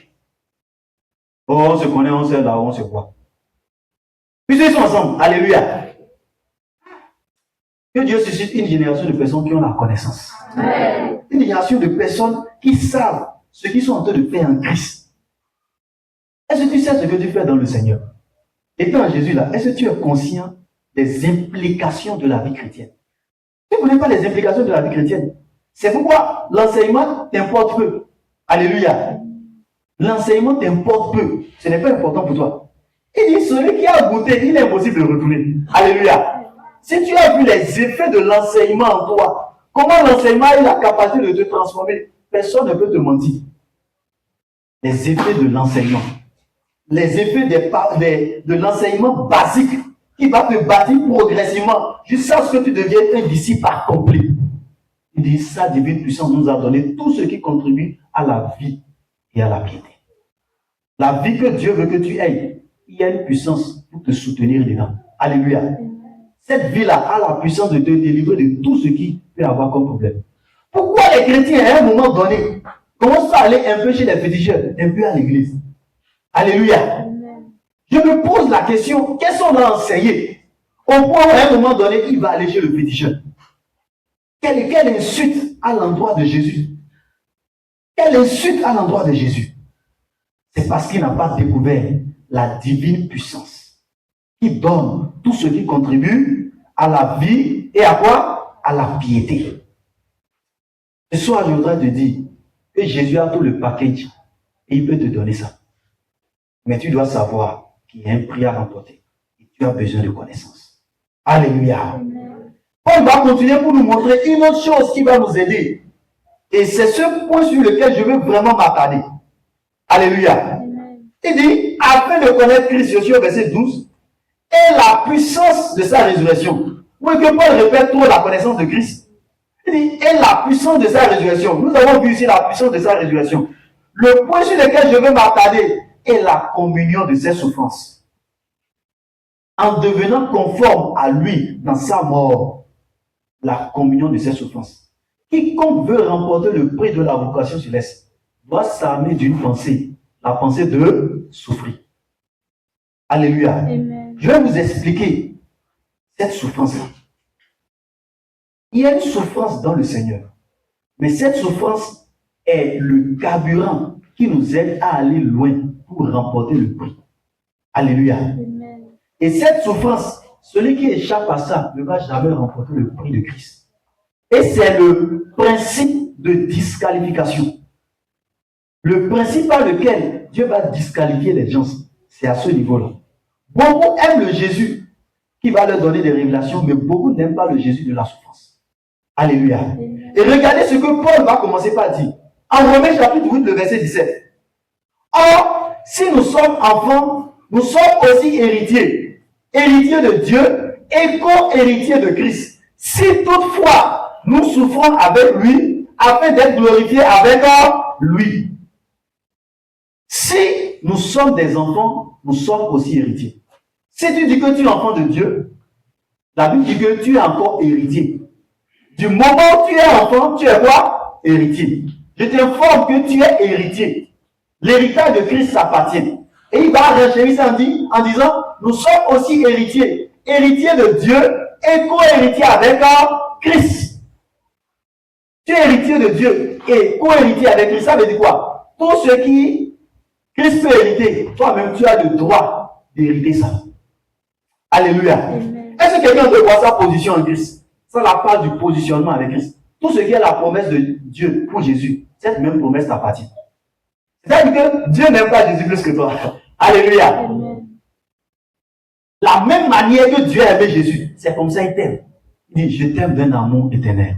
Oh, on se connaît, on sait là, on se voit. Puis ils sont ensemble. Alléluia. Que Dieu suscite une génération de personnes qui ont la connaissance. Une génération de personnes qui savent ce qu'ils sont en train de faire en Christ. Est-ce que tu sais ce que tu fais dans le Seigneur? Étant Jésus là, est-ce que tu es conscient des implications de la vie chrétienne? Tu ne connais pas les implications de la vie chrétienne. C'est pourquoi l'enseignement t'importe peu. Alléluia. L'enseignement t'importe peu. Ce n'est pas important pour toi. Il dit, celui qui a goûté, il est impossible de retourner. Alléluia. Si tu as vu les effets de l'enseignement en toi, comment l'enseignement a la capacité de te transformer, personne ne peut te mentir. Les effets de l'enseignement. Les effets de l'enseignement basique qui va te bâtir progressivement jusqu'à ce que tu deviennes un disciple accompli. Il dit, sa divine puissance nous a donné tout ce qui contribue à la vie et à la piété. La vie que Dieu veut que tu aies, il y a une puissance pour te soutenir dedans. Alléluia. Cette vie-là a la puissance de te délivrer de tout ce qui peut avoir comme problème. Pourquoi les chrétiens, à un moment donné, commencent à aller un peu chez les féticheurs, un peu à l'église? Alléluia. Je me pose la question, qu'est-ce qu'on a enseigné? Au point où à un moment donné, il va aller chez le féticheur. Quelle insulte à l'endroit de Jésus. Quelle insulte à l'endroit de Jésus. C'est parce qu'il n'a pas découvert la divine puissance qui donne tout ce qui contribue à la vie et à quoi? À la piété. Ce soir, je voudrais te dire que Jésus a tout le package et il peut te donner ça. Mais tu dois savoir qu'il y a un prix à remporter et tu as besoin de connaissances. Alléluia. Paul va continuer pour nous montrer une autre chose qui va nous aider Et c'est ce point sur lequel je veux vraiment m'attarder. Alléluia. Il dit, afin de connaître Christ, je suis au verset 12, et la puissance de sa résurrection. Oui, que Paul répète trop la connaissance de Christ. Il dit, et la puissance de sa résurrection. Nous avons vu ici la puissance de sa résurrection. Le point sur lequel je veux m'attarder est la communion de ses souffrances. En devenant conforme à lui dans sa mort, la communion de ses souffrances. Quiconque veut remporter le prix de la vocation céleste doit s'armer d'une pensée, la pensée de souffrir. Alléluia. Amen. Je vais vous expliquer cette souffrance-là. Il y a une souffrance dans le Seigneur, mais cette souffrance est le carburant qui nous aide à aller loin pour remporter le prix. Alléluia. Amen. Et cette souffrance, celui qui échappe à ça ne va jamais remporter le prix de Christ. Et c'est le principe de disqualification. Le principe par lequel Dieu va disqualifier les gens, c'est à ce niveau-là. Beaucoup aiment le Jésus qui va leur donner des révélations, mais beaucoup n'aiment pas le Jésus de la souffrance. Alléluia. Amen. Et regardez ce que Paul va commencer par dire. En Romains chapitre 8, le verset 17. Or, si nous sommes enfants, nous sommes aussi héritiers. Héritiers de Dieu et co-héritiers de Christ. Si toutefois, nous souffrons avec lui, afin d'être glorifiés avec lui. Si nous sommes des enfants, nous sommes aussi héritiers. Si tu dis que tu es enfant de Dieu, la Bible dit que tu es encore héritier. Du moment où tu es enfant, tu es quoi? Héritier. Je t'informe que tu es héritier. L'héritage de Christ s'appartient. Et il va renchérir ça en disant, nous sommes aussi héritiers. Héritiers de Dieu et co-héritiers avec Christ. Tu es héritier de Dieu et co-héritier avec Christ. Ça veut dire quoi? Tout ce qui Christ peut hériter, toi-même tu as le droit d'hériter ça. Alléluia. Amen. Est-ce que quelqu'un doit voir sa position en Christ? Ça la part du positionnement avec Christ. Tout ce qui est la promesse de Dieu pour Jésus, cette même promesse t'appartient. C'est-à-dire que Dieu n'aime pas Jésus plus que toi. Alléluia. Amen. La même manière que Dieu a aimé Jésus, c'est comme ça il t'aime. Il dit, je t'aime d'un amour éternel.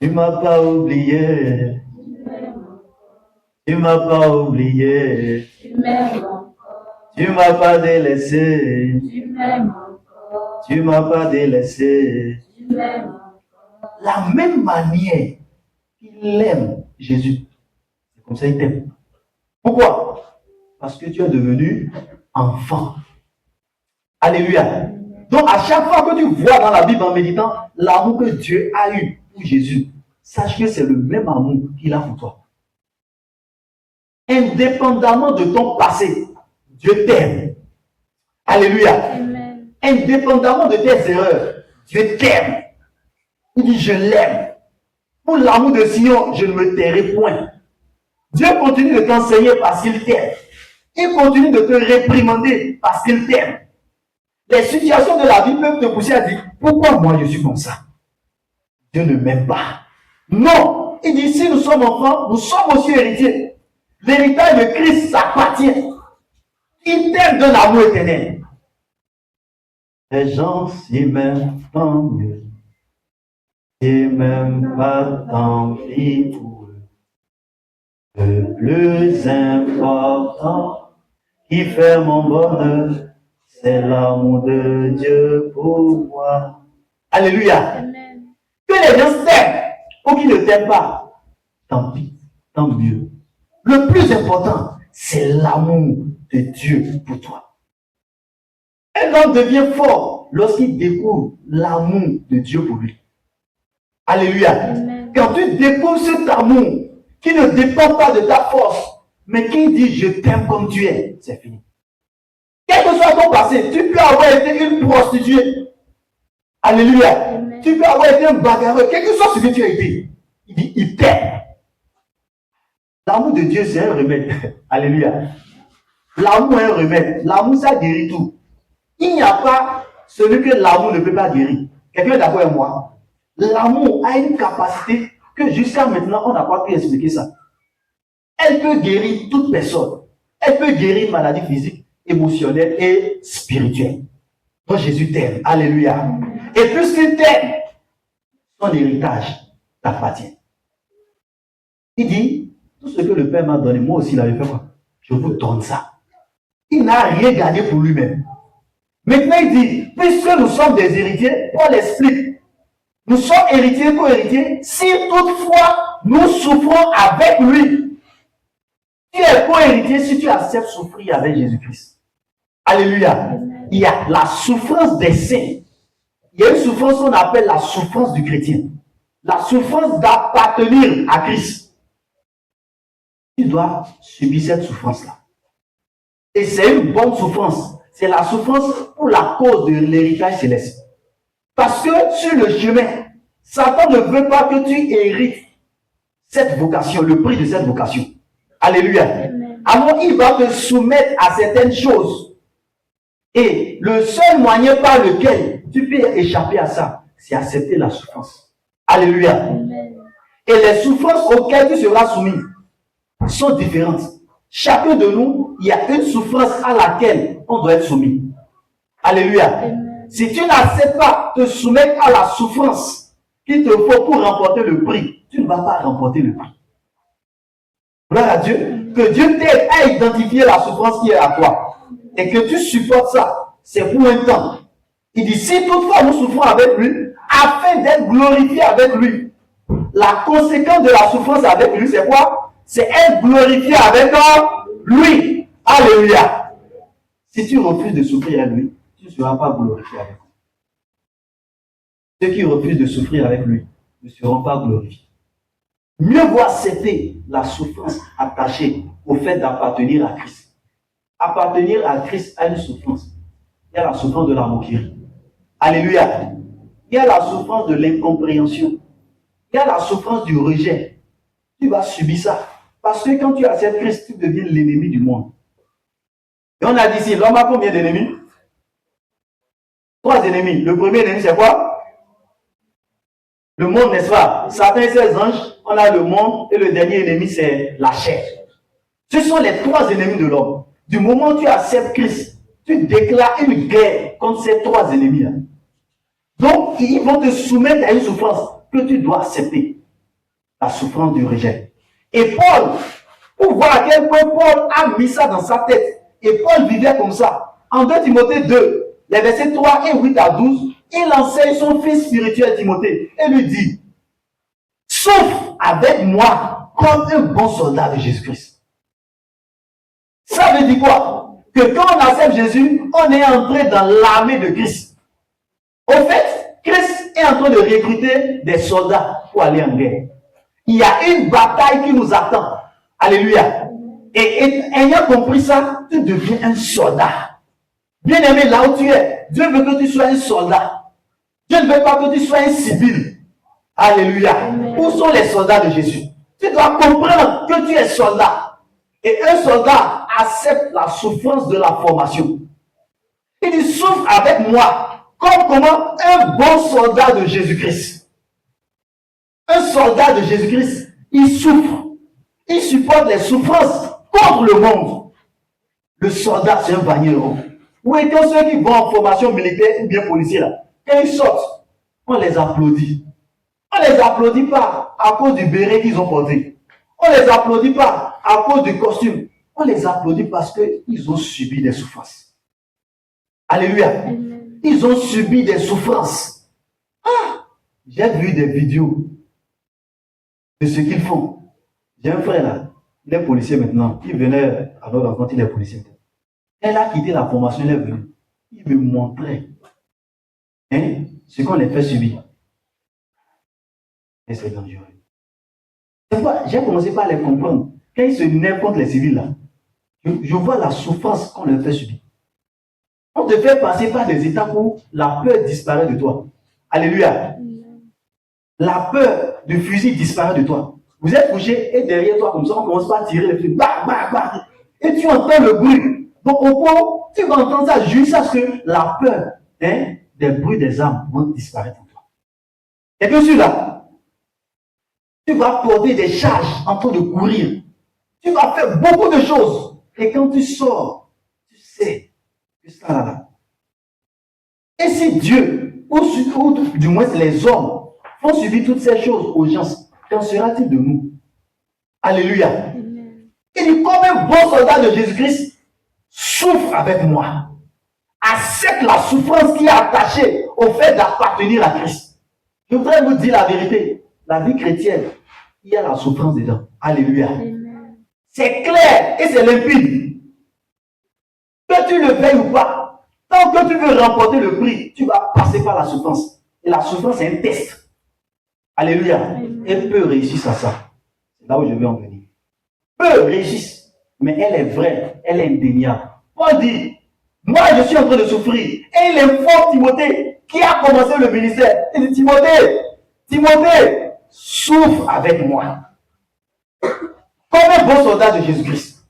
Tu ne m'as pas oublié. Tu ne m'as pas oublié. Tu m'aimes encore. Tu ne m'as pas délaissé. Tu m'aimes encore. Tu ne m'as pas délaissé. Tu m'aimes encore. La même manière qu'il aime Jésus, c'est comme ça il t'aime. Pourquoi? Parce que tu es devenu enfant. Alléluia. Donc à chaque fois que tu vois dans la Bible en méditant l'amour que Dieu a eu pour Jésus, sache que c'est le même amour qu'il a pour toi. Indépendamment de ton passé, Dieu t'aime. Alléluia. Amen. Indépendamment de tes erreurs, Dieu t'aime. Il dit, je l'aime. Pour l'amour de Sion, je ne me tairai point. Dieu continue de t'enseigner parce qu'il t'aime. Il continue de te réprimander parce qu'il t'aime. Les situations de la vie peuvent te pousser à dire, pourquoi moi je suis comme ça? Dieu ne m'aime pas. Non. Il dit, si nous sommes enfants, nous sommes aussi héritiers. L'héritage de Christ s'appartient. Il t'aime d'un amour éternel. Les gens s'y m'aiment tant mieux. Et même pas tant pis pour eux. Le plus important qui fait mon bonheur, c'est l'amour de Dieu pour moi. Alléluia. Amen. Que les gens t'aiment ou qu'ils ne t'aiment pas, tant pis, tant mieux. Le plus important, c'est l'amour de Dieu pour toi. Un homme devient fort lorsqu'il découvre l'amour de Dieu pour lui. Alléluia. Amen. Quand tu découvres cet amour qui ne dépend pas de ta force, mais qui dit je t'aime comme tu es, c'est fini. Quel que soit ton passé, tu peux avoir été une prostituée. Alléluia. Amen. Tu peux avoir été un bagarreur, quel que soit ce que tu as été. Il dit, il t'aime. L'amour de Dieu, c'est un remède. Alléluia. L'amour est un remède. L'amour, ça guérit tout. Il n'y a pas celui que l'amour ne peut pas guérir. Quelqu'un est d'accord avec moi? L'amour a une capacité que jusqu'à maintenant, on n'a pas pu expliquer ça. Elle peut guérir toute personne. Elle peut guérir une maladie physique, émotionnelle et spirituelle. Donc Jésus t'aime. Alléluia. Et puisqu'il t'aime, son héritage t'appartient. Il dit, tout ce que le Père m'a donné, moi aussi, il avait fait quoi? Je vous donne ça. Il n'a rien gagné pour lui-même. Maintenant, il dit, puisque nous sommes des héritiers, Paul explique, nous sommes héritiers, co-héritiers, si toutefois nous souffrons avec lui. Tu es co-héritier si tu acceptes souffrir avec Jésus-Christ. Alléluia. Il y a la souffrance des saints. Il y a une souffrance qu'on appelle la souffrance du chrétien. La souffrance d'appartenir à Christ. Tu dois subir cette souffrance-là. Et c'est une bonne souffrance. C'est la souffrance pour la cause de l'héritage céleste. Parce que sur le chemin, Satan ne veut pas que tu hérites cette vocation, le prix de cette vocation. Alléluia. Alors il va te soumettre à certaines choses. Et le seul moyen par lequel tu peux échapper à ça, c'est accepter la souffrance. Alléluia. Amen. Et les souffrances auxquelles tu seras soumis sont différentes. Chacun de nous, il y a une souffrance à laquelle on doit être soumis. Alléluia. Amen. Si tu n'acceptes pas de te soumettre à la souffrance qu'il te faut pour remporter le prix, tu ne vas pas remporter le prix. Gloire à Dieu. Que Dieu t'aide à identifier la souffrance qui est à toi. Et que tu supportes ça. C'est pour un temps. Il dit, si toutefois nous souffrons avec lui, afin d'être glorifiés avec lui. La conséquence de la souffrance avec lui, c'est quoi? C'est être glorifié avec lui. Alléluia. Si tu refuses de souffrir avec lui, tu ne seras pas glorifié avec lui. Ceux qui refusent de souffrir avec lui ne seront pas glorifiés. Mieux vaut accepter la souffrance attachée au fait d'appartenir à Christ. Appartenir à Christ a une souffrance. Il y a la souffrance de la moquerie. Alléluia. Il y a la souffrance de l'incompréhension. Il y a la souffrance du rejet. Tu vas subir ça. Parce que quand tu acceptes Christ, tu deviens l'ennemi du monde. Et on a dit ici, l'homme a combien d'ennemis? 3 ennemis. Le premier ennemi, c'est quoi? Le monde, n'est-ce pas? Satan et ses anges, on a le monde, et le dernier ennemi, c'est la chair. Ce sont les 3 ennemis de l'homme. Du moment où tu acceptes Christ, tu déclares une guerre contre ces 3 ennemis-là. Donc, ils vont te soumettre à une souffrance que tu dois accepter. La souffrance du rejet. Et Paul, pour voir à quel point Paul a mis ça dans sa tête, et Paul vivait comme ça. En 2 Timothée 2, les versets 3 et 8 à 12, il enseigne son fils spirituel Timothée et lui dit, souffre avec moi comme un bon soldat de Jésus-Christ. Ça veut dire quoi? Que quand on accepte Jésus, on est entré dans l'armée de Christ. Au fait, Christ est en train de recruter des soldats pour aller en guerre. Il y a une bataille qui nous attend. Alléluia. Et ayant compris ça, tu deviens un soldat. Bien aimé, là où tu es, Dieu veut que tu sois un soldat. Dieu ne veut pas que tu sois un civil. Alléluia. Amen. Où sont les soldats de Jésus? Tu dois comprendre que tu es soldat. Et un soldat accepte la souffrance de la formation. Il dit, souffre avec moi, comme comment un bon soldat de Jésus-Christ. Un soldat de Jésus-Christ, il souffre. Il supporte les souffrances contre le monde. Le soldat, c'est un bagnéron. Où étaient ceux qui vont en formation militaire ou bien policier là? Quand ils sortent, on les applaudit. On ne les applaudit pas à cause du béret qu'ils ont porté. On ne les applaudit pas à cause du costume. On les applaudit parce qu'ils ont subi des souffrances. Alléluia. Ils ont subi des souffrances. Ah, j'ai vu des vidéos de ce qu'ils font. J'ai un frère là, il est policier maintenant. Il venait à notre rencontre, il est policier. Elle a quitté la formation, elle est venue. Il me montrait ce qu'on les fait subir. Et c'est dangereux. J'ai commencé par les comprendre. Quand ils se nervent contre les civils là, je vois la souffrance qu'on leur fait subir. On te fait passer par des étapes où la peur disparaît de toi. Alléluia. La peur du fusil disparaît de toi. Vous êtes couché et derrière toi, comme ça, on commence par tirer les fusils. Bah, bah, bah. Et tu entends le bruit. Donc, au point où tu vas entendre ça jusqu'à ce que la peur des bruits des armes vont disparaître en toi. Et bien sûr, là, tu vas porter des charges en train de courir. Tu vas faire beaucoup de choses. Et quand tu sors, tu sais que ça là. Et si Dieu, ou du moins les hommes, font subir toutes ces choses aux gens, qu'en sera-t-il de nous? Alléluia. Il dit, comme un bon soldat de Jésus-Christ, souffre avec moi. Accepte la souffrance qui est attachée au fait d'appartenir à Christ. Je voudrais vous dire la vérité. La vie chrétienne, il y a la souffrance dedans. Alléluia. C'est clair et c'est limpide. Que tu le veuilles ou pas, tant que tu veux remporter le prix, tu vas passer par la souffrance. Et la souffrance, c'est un test. Alléluia. Et peu réussissent à ça. C'est là où je veux en venir. Peu réussissent, mais elle est vraie, elle est indéniable. Paul dit, moi je suis en train de souffrir. Et il informe Timothée, qui a commencé le ministère. Il dit, Timothée, souffre avec moi. Comme un bon soldat de Jésus-Christ.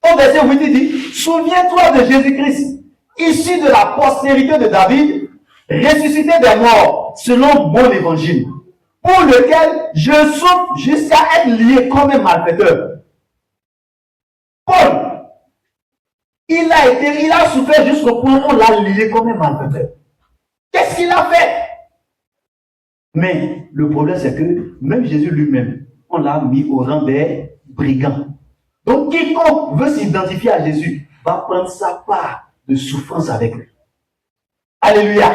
Au verset 8, il dit, souviens-toi de Jésus-Christ, issu de la postérité de David, ressuscité des morts, selon mon évangile, pour lequel je souffre jusqu'à être lié comme un malfaiteur. Paul, il a souffert jusqu'au point où on l'a lié comme un malfaiteur. Qu'est-ce qu'il a fait? Mais le problème, c'est que même Jésus lui-même, on l'a mis au rang des brigands. Donc, quiconque veut s'identifier à Jésus va prendre sa part de souffrance avec lui. Alléluia.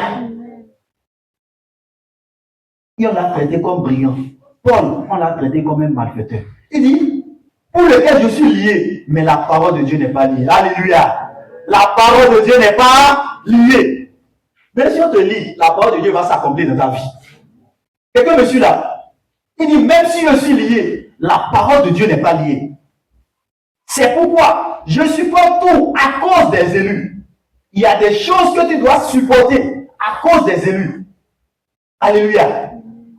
Et on l'a traité comme brigand. Paul, on l'a traité comme un malfaiteur. Il dit, pour lequel je suis lié, mais la parole de Dieu n'est pas liée. Alléluia. La parole de Dieu n'est pas liée. Mais si on te lit, la parole de Dieu va s'accomplir dans ta vie. Quelqu'un me suit là. Il dit, même si je suis lié, la parole de Dieu n'est pas liée. C'est pourquoi je supporte tout à cause des élus. Il y a des choses que tu dois supporter à cause des élus. Alléluia.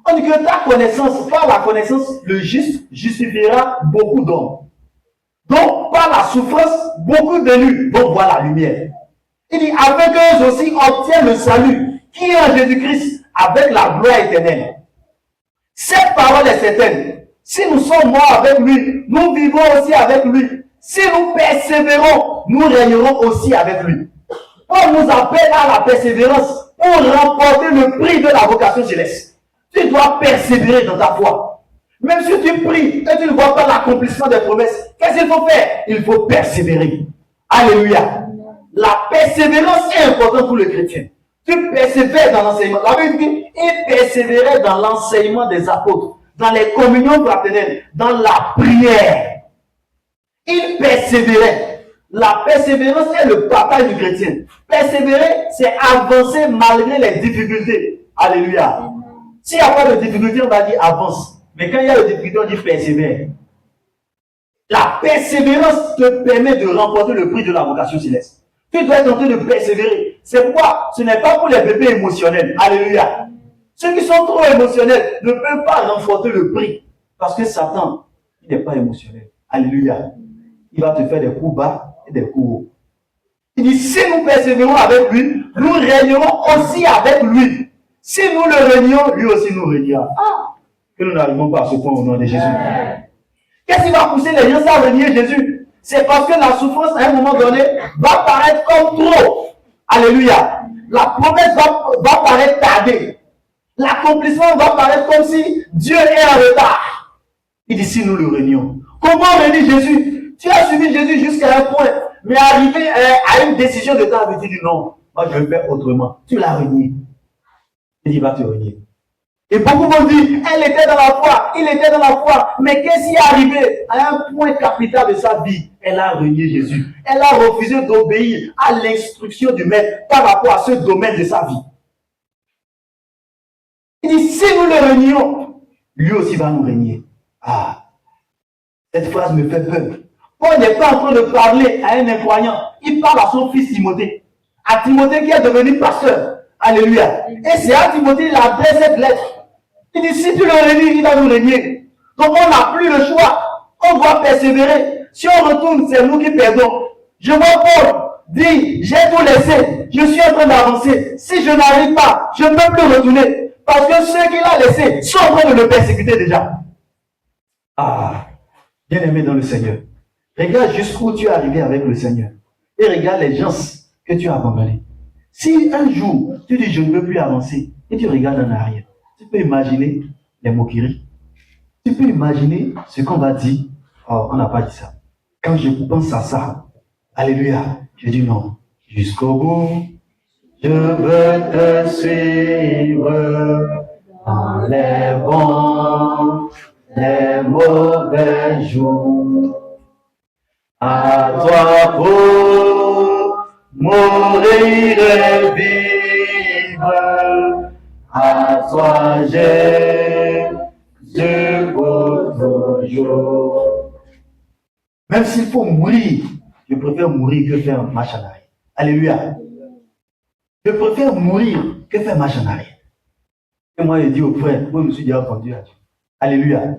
On dit que ta connaissance, par la connaissance, le juste justifiera beaucoup d'hommes. Donc, par la souffrance, beaucoup d'élus vont voir la lumière. Il dit, avec eux aussi, obtiennent le salut qui est en Jésus-Christ avec la gloire éternelle. Cette parole est certaine. Si nous sommes morts avec lui, nous vivons aussi avec lui. Si nous persévérons, nous régnerons aussi avec lui. Paul nous appelle à la persévérance pour remporter le prix de la vocation céleste. Tu dois persévérer dans ta foi. Même si tu pries et tu ne vois pas l'accomplissement des promesses, qu'est-ce qu'il faut faire? Il faut persévérer. Alléluia. La persévérance est importante pour le chrétien. Tu persévères dans l'enseignement. La Bible dit, il persévérait dans l'enseignement des apôtres, dans les communions fraternelles, dans la prière. Il persévérait. La persévérance est le partage du chrétien. Persévérer, c'est avancer malgré les difficultés. Alléluia. S'il n'y a pas de difficulté, on va dire avance. Mais quand il y a des difficultés, on dit persévère. La persévérance te permet de remporter le prix de la vocation céleste. Tu dois être en train de persévérer. C'est pourquoi ce n'est pas pour les bébés émotionnels. Alléluia. Ceux qui sont trop émotionnels ne peuvent pas remporter le prix. Parce que Satan, il n'est pas émotionnel. Alléluia. Il va te faire des coups bas et des coups hauts. Il dit, si nous persévérons avec lui, nous régnerons aussi avec lui. Si nous le régnons, lui aussi nous régnera. Que nous n'arrivons pas à ce point au nom de Jésus. Qu'est-ce qui va pousser les gens à régner Jésus? C'est parce que la souffrance, à un moment donné, va paraître comme trop. Alléluia. La promesse va paraître tardée. L'accomplissement va paraître comme si Dieu est en retard. Il dit, si nous le régnons. Comment régner Jésus? Tu as suivi Jésus jusqu'à un point, mais arrivé à une décision de ta vie, tu dis non, moi je vais faire autrement. Tu l'as régné. Il va te régner. Et beaucoup m'ont dit, elle était dans la foi, il était dans la foi, mais qu'est-ce qui est arrivé à un point capital de sa vie? Elle a régné Jésus. Elle a refusé d'obéir à l'instruction du maître par rapport à ce domaine de sa vie. Il dit, si nous le régnons, lui aussi va nous régner. Ah, cette phrase me fait peur. Paul n'est pas en train de parler à un incroyant. Il parle à son fils Timothée. À Timothée qui est devenu pasteur. Alléluia. Et c'est à Timothée qu'il adresse cette lettre. Il dit, si tu le régnes, il va nous régner. Donc on n'a plus le choix. On doit persévérer. Si on retourne, c'est nous qui perdons. Je vois Paul dire, j'ai tout laissé. Je suis en train d'avancer. Si je n'arrive pas, je ne peux plus retourner. Parce que ceux qu'il a laissés sont en train de le persécuter déjà. Ah, bien aimé dans le Seigneur. Regarde jusqu'où tu es arrivé avec le Seigneur. Et regarde les gens que tu as abandonnés. Si un jour, tu dis je ne veux plus avancer, et tu regardes en arrière, tu peux imaginer les moqueries. Tu peux imaginer ce qu'on va dire. Oh, on n'a pas dit ça. Quand je pense à ça, alléluia, je dis non. Jusqu'au bout, je veux te suivre dans les bons, les mauvais jours. À toi pour mourir et vivre. À toi Jésus pour toujours. Même s'il faut mourir, je préfère mourir que faire marche en arrière. Alléluia. Je préfère mourir que faire marche en arrière. Et moi, je dis au frère, moi, je me suis déjà vendu à Dieu. Alléluia.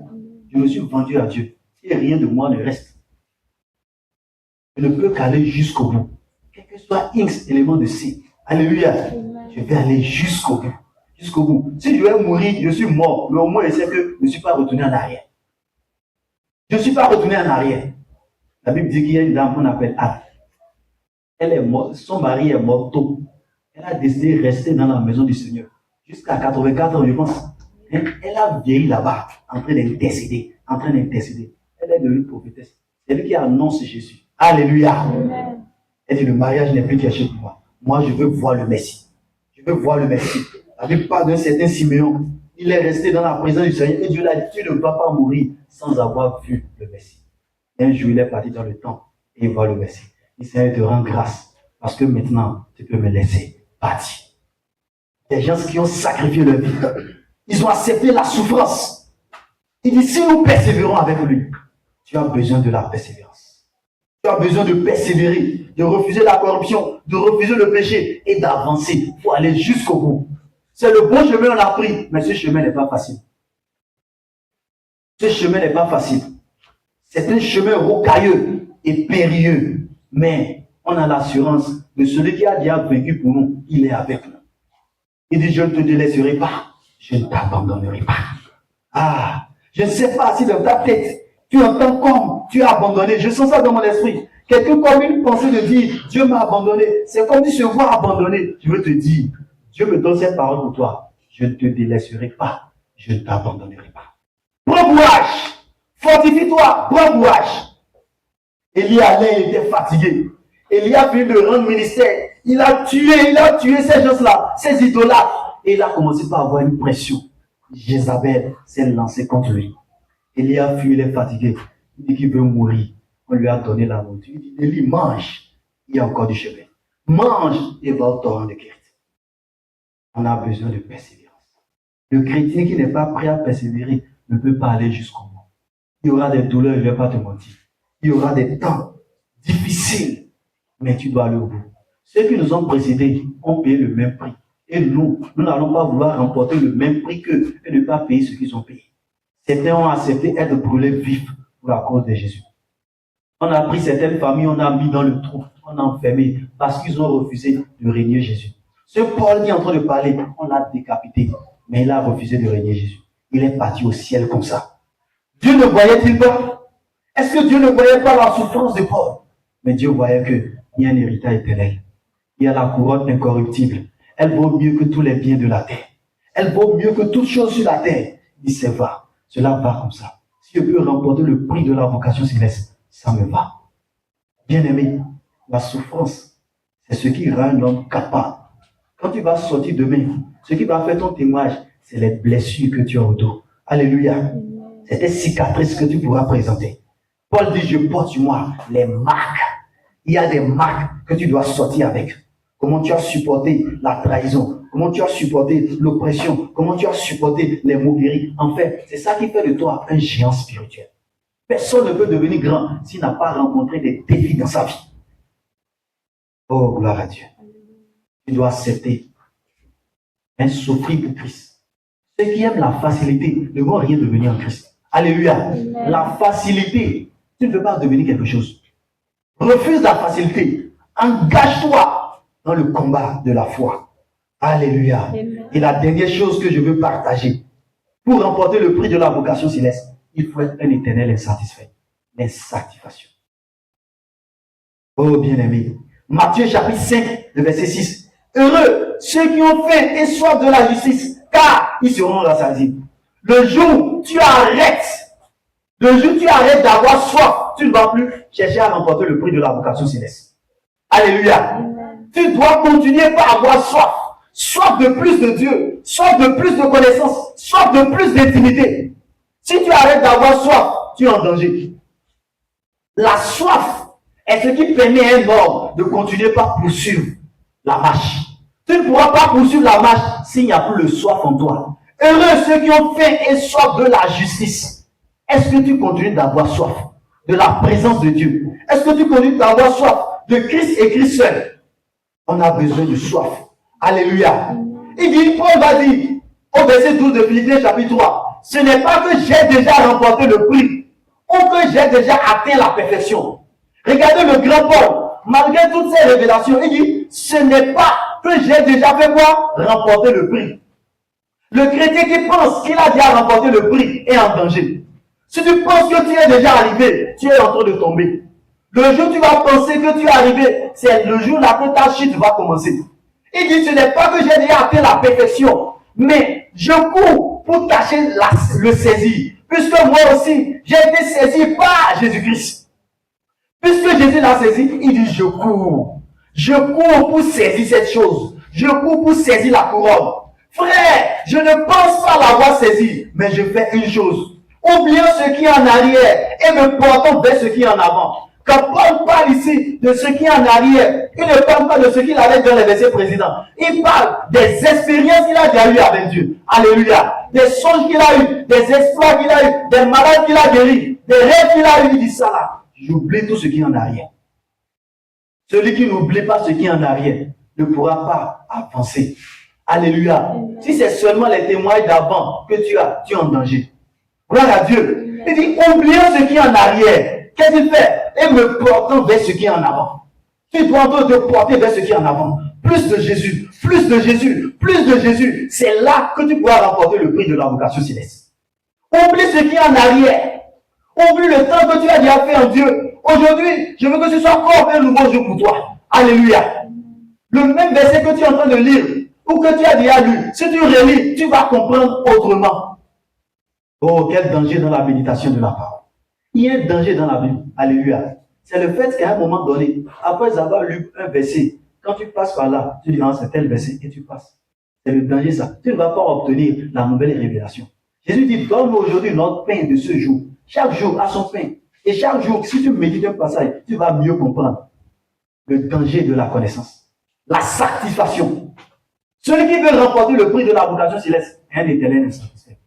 Je me suis vendu à Dieu. Et rien de moi ne reste. Je ne peux qu'aller jusqu'au bout. Quel que soit X élément de C. Alléluia. Je vais aller jusqu'au bout. Jusqu'au bout. Si je vais mourir, je suis mort. Mais au moins, je sais que je ne suis pas retourné en arrière. Je ne suis pas retourné en arrière. La Bible dit qu'il y a une dame qu'on appelle Anne. Elle est morte. Son mari est mort tôt. Elle a décidé de rester dans la maison du Seigneur. Jusqu'à 84 ans, je pense. Elle a vieilli là-bas, en train d'intercéder. En train d'intercéder. Elle est devenue prophétesse. C'est lui qui annonce Jésus. Alléluia. Amen. Elle dit, le mariage n'est plus quelque chose pour moi. Moi, je veux voir le Messie. Je veux voir le Messie. La Bible parle d'un certain Siméon. Il est resté dans la présence du Seigneur et Dieu l'a dit, tu ne vas pas mourir sans avoir vu le Messie. Et un jour, il est parti dans le temple et il voit le Messie. Il dit, Seigneur, te rend grâce parce que maintenant, tu peux me laisser partir. Des gens qui ont sacrifié leur vie, ils ont accepté la souffrance. Il dit, si nous persévérons avec lui, tu as besoin de la persévérance. Tu as besoin de persévérer, de refuser la corruption, de refuser le péché et d'avancer pour aller jusqu'au bout. C'est le bon chemin qu'on a pris, mais ce chemin n'est pas facile. Ce chemin n'est pas facile. C'est un chemin rocailleux et périlleux, mais on a l'assurance de celui qui a déjà vaincu pour nous, il est avec nous. Il dit, je ne te délaisserai pas, je ne t'abandonnerai pas. Ah, je ne sais pas si dans ta tête, tu entends comme tu as abandonné. Je sens ça dans mon esprit. Quelqu'un comme une pensée de dire, Dieu m'a abandonné. C'est comme si je vois abandonné. Je veux te dire, Dieu me donne cette parole pour toi. Je ne te délaisserai pas. Je ne t'abandonnerai pas. Prends courage. Fortifie-toi. Prends courage. Élie allait, il était fatigué. Élie a fini de rendre ministère. Il a tué ces gens-là, ces idolâtres. Et il a commencé par avoir une pression. Jézabel s'est lancée contre lui. Élie a fui, il est fatigué. Il dit qu'il veut mourir. On lui a donné la nourriture. Il dit, Élie, mange. Il y a encore du chemin. Mange et va au torrent de Kérit. On a besoin de persévérance. Le chrétien qui n'est pas prêt à persévérer ne peut pas aller jusqu'au bout. Il y aura des douleurs, je ne vais pas te mentir. Il y aura des temps difficiles, mais tu dois aller au bout. Ceux qui nous ont précédés ont payé le même prix. Et nous n'allons pas vouloir remporter le même prix qu'eux et ne pas payer ce qu'ils ont payé. Certains ont accepté être brûlés vifs pour la cause de Jésus. On a pris certaines familles, on a mis dans le trou, on a enfermé parce qu'ils ont refusé de régner Jésus. Ce Paul qui est en train de parler, on l'a décapité, mais il a refusé de régner Jésus. Il est parti au ciel comme ça. Dieu ne voyait-il pas? Est-ce que Dieu ne voyait pas la souffrance de Paul? Mais Dieu voyait qu'il y a un héritage éternel. Il y a la couronne incorruptible. Elle vaut mieux que tous les biens de la terre. Elle vaut mieux que toute chose sur la terre. Il dit, c'est va. Cela va comme ça. Si je peux remporter le prix de la vocation céleste, ça me va. Bien-aimé, la souffrance, c'est ce qui rend un homme capable. Quand tu vas sortir demain, ce qui va faire ton témoignage, c'est les blessures que tu as au dos. Alléluia. C'est des cicatrices que tu pourras présenter. Paul dit, je porte sur moi les marques. Il y a des marques que tu dois sortir avec. Comment tu as supporté la trahison, comment tu as supporté l'oppression, comment tu as supporté les moqueries. En fait, c'est ça qui fait de toi un géant spirituel. Personne ne peut devenir grand s'il n'a pas rencontré des défis dans sa vie. Oh, gloire à Dieu. Tu dois accepter un souffrir pour Christ. Ceux qui aiment la facilité ne vont rien devenir en Christ. Alléluia. Amen. La facilité, tu ne peux pas devenir quelque chose. Refuse la facilité. Engage-toi dans le combat de la foi. Alléluia. Amen. Et la dernière chose que je veux partager, pour remporter le prix de la vocation céleste, il faut être un éternel insatisfait. L'insatisfaction. Oh bien-aimé. Matthieu chapitre 5, le verset 6. Heureux ceux qui ont faim et soif de la justice, car ils seront rassasiés. le jour où tu arrêtes d'avoir soif, tu ne vas plus chercher à remporter le prix de la vocation céleste. Alléluia. Tu dois continuer par avoir soif. Soif de plus de Dieu, soif de plus de connaissances, soif de plus d'intimité. Si tu arrêtes d'avoir soif, tu es en danger. La soif est ce qui permet à un homme de continuer par poursuivre la marche. Tu ne pourras pas poursuivre la marche s'il n'y a plus de soif en toi. Heureux ceux qui ont faim et soif de la justice. Est-ce que tu continues d'avoir soif de la présence de Dieu? Est-ce que tu continues d'avoir soif de Christ et Christ seul? On a besoin de soif. Alléluia. Il dit, Paul va dire au verset 12 de Philippiens chapitre 3, ce n'est pas que j'ai déjà remporté le prix ou que j'ai déjà atteint la perfection. Regardez le grand Paul, malgré toutes ces révélations, il dit, ce n'est pas que j'ai déjà fait quoi? Remporter le prix. Le chrétien qui pense qu'il a déjà remporté le prix est en danger. Si tu penses que tu es déjà arrivé, tu es en train de tomber. Le jour où tu vas penser que tu es arrivé, c'est le jour là que ta chute va commencer. Il dit, ce n'est pas que j'ai déjà atteint la perfection, mais je cours pour tâcher le saisir. Puisque moi aussi, j'ai été saisi par Jésus-Christ. Puisque Jésus l'a saisi, il dit, je cours. Je cours pour saisir cette chose. Je cours pour saisir la couronne. Frère, je ne pense pas l'avoir saisi, mais je fais une chose. Oublions ce qui est en arrière et me portons vers ce qui est en avant. Quand Paul parle ici de ce qui est en arrière, il ne parle pas de ce qu'il avait dans les versets précédents. Il parle des expériences qu'il a déjà eues avec Dieu. Alléluia. Des songes qu'il a eus, des exploits qu'il a eus, des malades qu'il a guéris, des rêves qu'il a eus. Il dit ça là. J'oublie tout ce qui est en arrière. Celui qui n'oublie pas ce qui est en arrière ne pourra pas avancer. Alléluia. Si c'est seulement les témoins d'avant que tu as, tu es en danger. Gloire à Dieu. Il dit, oublions ce qui est en arrière. Qu'est-ce qu'il fait? Et me portant vers ce qui est en avant. Tu dois te porter vers ce qui est en avant. Plus de Jésus, plus de Jésus, plus de Jésus. C'est là que tu pourras remporter le prix de la vocation céleste. Oublie ce qui est en arrière. Oublie le temps que tu as déjà fait en Dieu. Aujourd'hui, je veux que ce soit encore un nouveau jour pour toi. Alléluia. Le même verset que tu es en train de lire, ou que tu as déjà lu, si tu relis, tu vas comprendre autrement. Oh, quel danger dans la méditation de la parole. Il y a un danger dans la Bible. Alléluia. C'est le fait qu'à un moment donné, après avoir lu un verset, quand tu passes par là, tu dis, ah, c'est tel verset, et tu passes. C'est le danger, ça. Tu ne vas pas obtenir la nouvelle révélation. Jésus dit, donne-nous aujourd'hui notre pain de ce jour. Chaque jour a son pain. Et chaque jour, si tu médites un passage, tu vas mieux comprendre le danger de la connaissance. La satisfaction. Celui qui veut remporter le prix de la vocation céleste est un éternel insatisfait.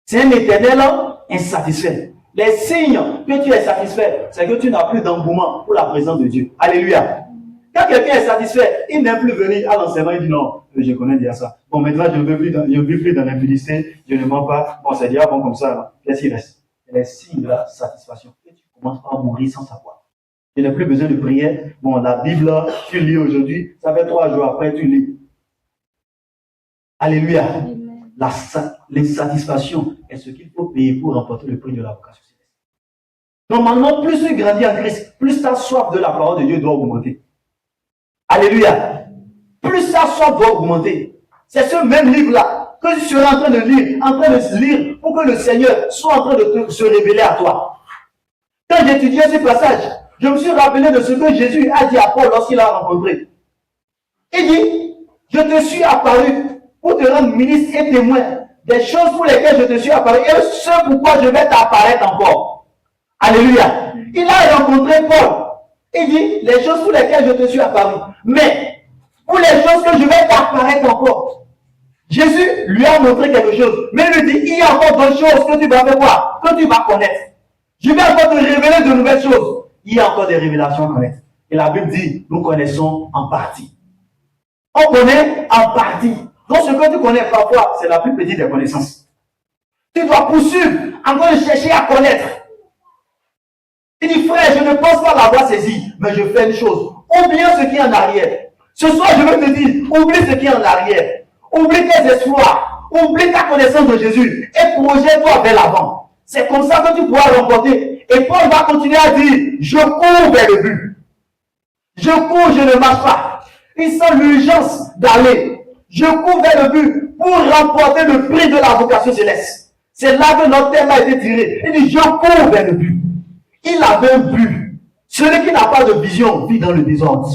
C'est un éternel insatisfait. Les signes que tu es satisfait, c'est que tu n'as plus d'engouement pour la présence de Dieu. Alléluia. Quand quelqu'un est satisfait, il n'aime plus venir à l'enseignement, il dit non, je connais déjà ça. Bon, maintenant je ne vis plus dans l'impudicité, je ne mens pas. Bon, c'est déjà bon comme ça. Qu'est-ce qu'il reste? Les signes de la satisfaction. Et tu commences à mourir sans savoir. Tu n'as plus besoin de prière. Bon, la Bible, là, tu lis aujourd'hui, ça fait 3 jours après, tu lis. Alléluia. L'insatisfaction est ce qu'il faut payer pour remporter le prix de la vocation céleste. Normalement, plus tu grandis en Christ, plus ta soif de la parole de Dieu doit augmenter. Alléluia. Plus ta soif doit augmenter. C'est ce même livre-là que tu seras en train de lire, pour que le Seigneur soit en train de se révéler à toi. Quand j'étudiais ce passage, je me suis rappelé de ce que Jésus a dit à Paul lorsqu'il l'a rencontré. Il dit, je te suis apparu pour te rendre ministre et témoin des choses pour lesquelles je te suis apparu et ce pourquoi je vais t'apparaître encore. Alléluia. Il a rencontré Paul. Il dit, les choses pour lesquelles je te suis apparu. Mais, pour les choses que je vais t'apparaître encore. Jésus lui a montré quelque chose. Mais il lui dit, il y a encore d'autres choses que tu vas voir, que tu vas connaître. Je vais encore te révéler de nouvelles choses. Il y a encore des révélations à connaître. Et la Bible dit, nous connaissons en partie. On connaît en partie. Donc ce que tu connais parfois, c'est la plus petite des connaissances. Tu dois poursuivre, encore chercher à connaître. Il dit, frère, je ne pense pas l'avoir saisi, mais je fais une chose. Oublie ce qui est en arrière. Ce soir, je veux te dire, oublie ce qui est en arrière. Oublie tes espoirs. Oublie ta connaissance de Jésus. Et projette-toi vers l'avant. C'est comme ça que tu pourras remporter. Et Paul va continuer à dire, je cours vers le but. Je cours, je ne marche pas. Il sent l'urgence d'aller. Je cours vers le but pour remporter le prix de la vocation céleste. C'est là que notre thème a été tiré. Il dit, je cours vers le but. Il avait un but. Celui qui n'a pas de vision vit dans le désordre.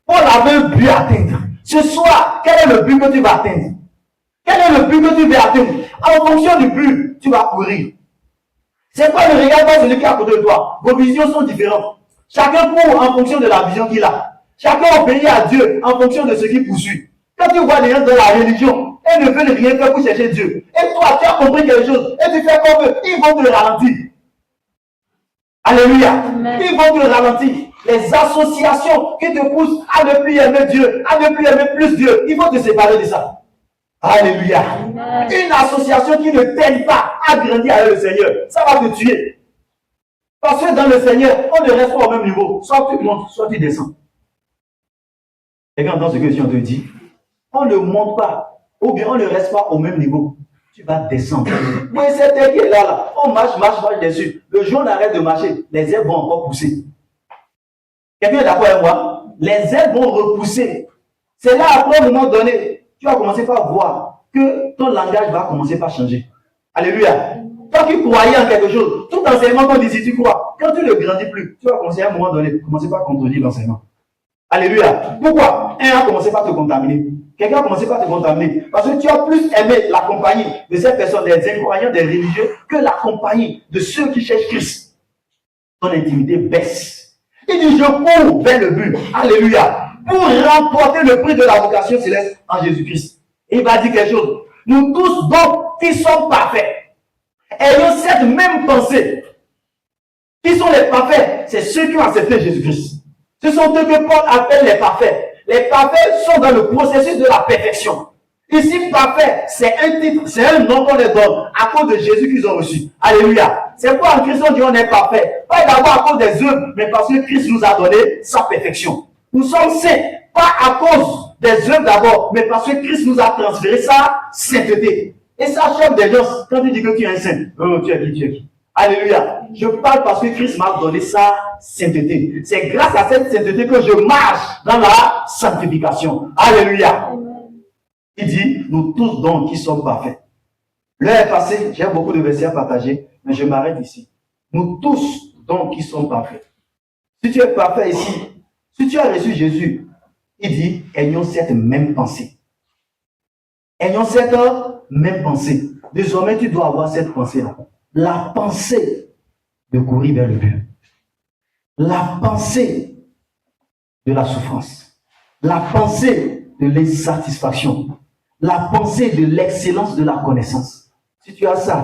Paul avait un but à atteindre. Ce soir, quel est le but que tu vas atteindre? Quel est le but que tu veux atteindre? En fonction du but, tu vas courir. C'est quoi le regard de celui qui est à côté de toi? Vos visions sont différentes. Chacun court en fonction de la vision qu'il a. Chacun obéit à Dieu en fonction de ce qu'il poursuit. Quand tu vois les gens dans la religion, ils ne veulent rien faire pour chercher Dieu. Et toi, tu as compris quelque chose, et tu fais comme eux, ils vont te ralentir. Alléluia. Amen. Ils vont te ralentir. Les associations qui te poussent à ne plus aimer Dieu, à ne plus aimer plus Dieu, il faut te séparer de ça. Alléluia. Amen. Une association qui ne t'aide pas à grandir avec le Seigneur, ça va te tuer. Parce que dans le Seigneur, on ne reste pas au même niveau. Soit tu montes, soit tu descends. Et quand entend ce que je te dis, on ne monte pas, ou bien on ne reste pas au même niveau. Tu vas descendre. Oui, c'est terre qui est là. On marche dessus. Le jour où on arrête de marcher, les herbes vont encore pousser. Quelqu'un est d'accord avec moi? Les herbes vont repousser. C'est là, après un moment donné, tu vas commencer par voir que ton langage va commencer par changer. Alléluia. Toi qui croyais en quelque chose, tout enseignement qu'on dit, si tu crois, quand tu ne grandis plus, tu vas commencer à un moment donné, commencer par contredire l'enseignement. Alléluia. Pourquoi? Un a commencé par te contaminer. Quelqu'un a commencé par te contaminer. Parce que tu as plus aimé la compagnie de ces personnes, des incroyants, des religieux, que la compagnie de ceux qui cherchent Christ. Ton intimité baisse. Il dit, je cours vers le but. Alléluia. Pour remporter le prix de la vocation céleste en Jésus-Christ. Et il va dire quelque chose. Nous tous donc qui sommes parfaits, ayons cette même pensée. Qui sont les parfaits? C'est ceux qui ont accepté Jésus-Christ. Ce sont eux que Paul appelle les parfaits. Les parfaits sont dans le processus de la perfection. Ici, parfait, c'est un titre, c'est un nom qu'on les donne à cause de Jésus qu'ils ont reçu. Alléluia. C'est quoi en Christ on dit on est parfait? Pas d'abord à cause des œuvres, mais parce que Christ nous a donné sa perfection. Nous sommes saints, pas à cause des œuvres d'abord, mais parce que Christ nous a transféré sa sainteté. Et ça choque des gens quand tu dis que tu es un saint. Oh, tu es qui, tu es qui? Alléluia. Je parle parce que Christ m'a donné sa sainteté. C'est grâce à cette sainteté que je marche dans la sanctification. Alléluia. Il dit, nous tous donc qui sommes parfaits. L'heure est passée, j'ai beaucoup de versets à partager, mais je m'arrête ici. Nous tous donc qui sommes parfaits. Si tu es parfait ici, si tu as reçu Jésus, il dit, ayons cette même pensée. Ayons cette même pensée. Désormais, tu dois avoir cette pensée-là. La pensée de courir vers le but. La pensée de la souffrance. La pensée de l'insatisfaction. La pensée de l'excellence de la connaissance. Si tu as ça,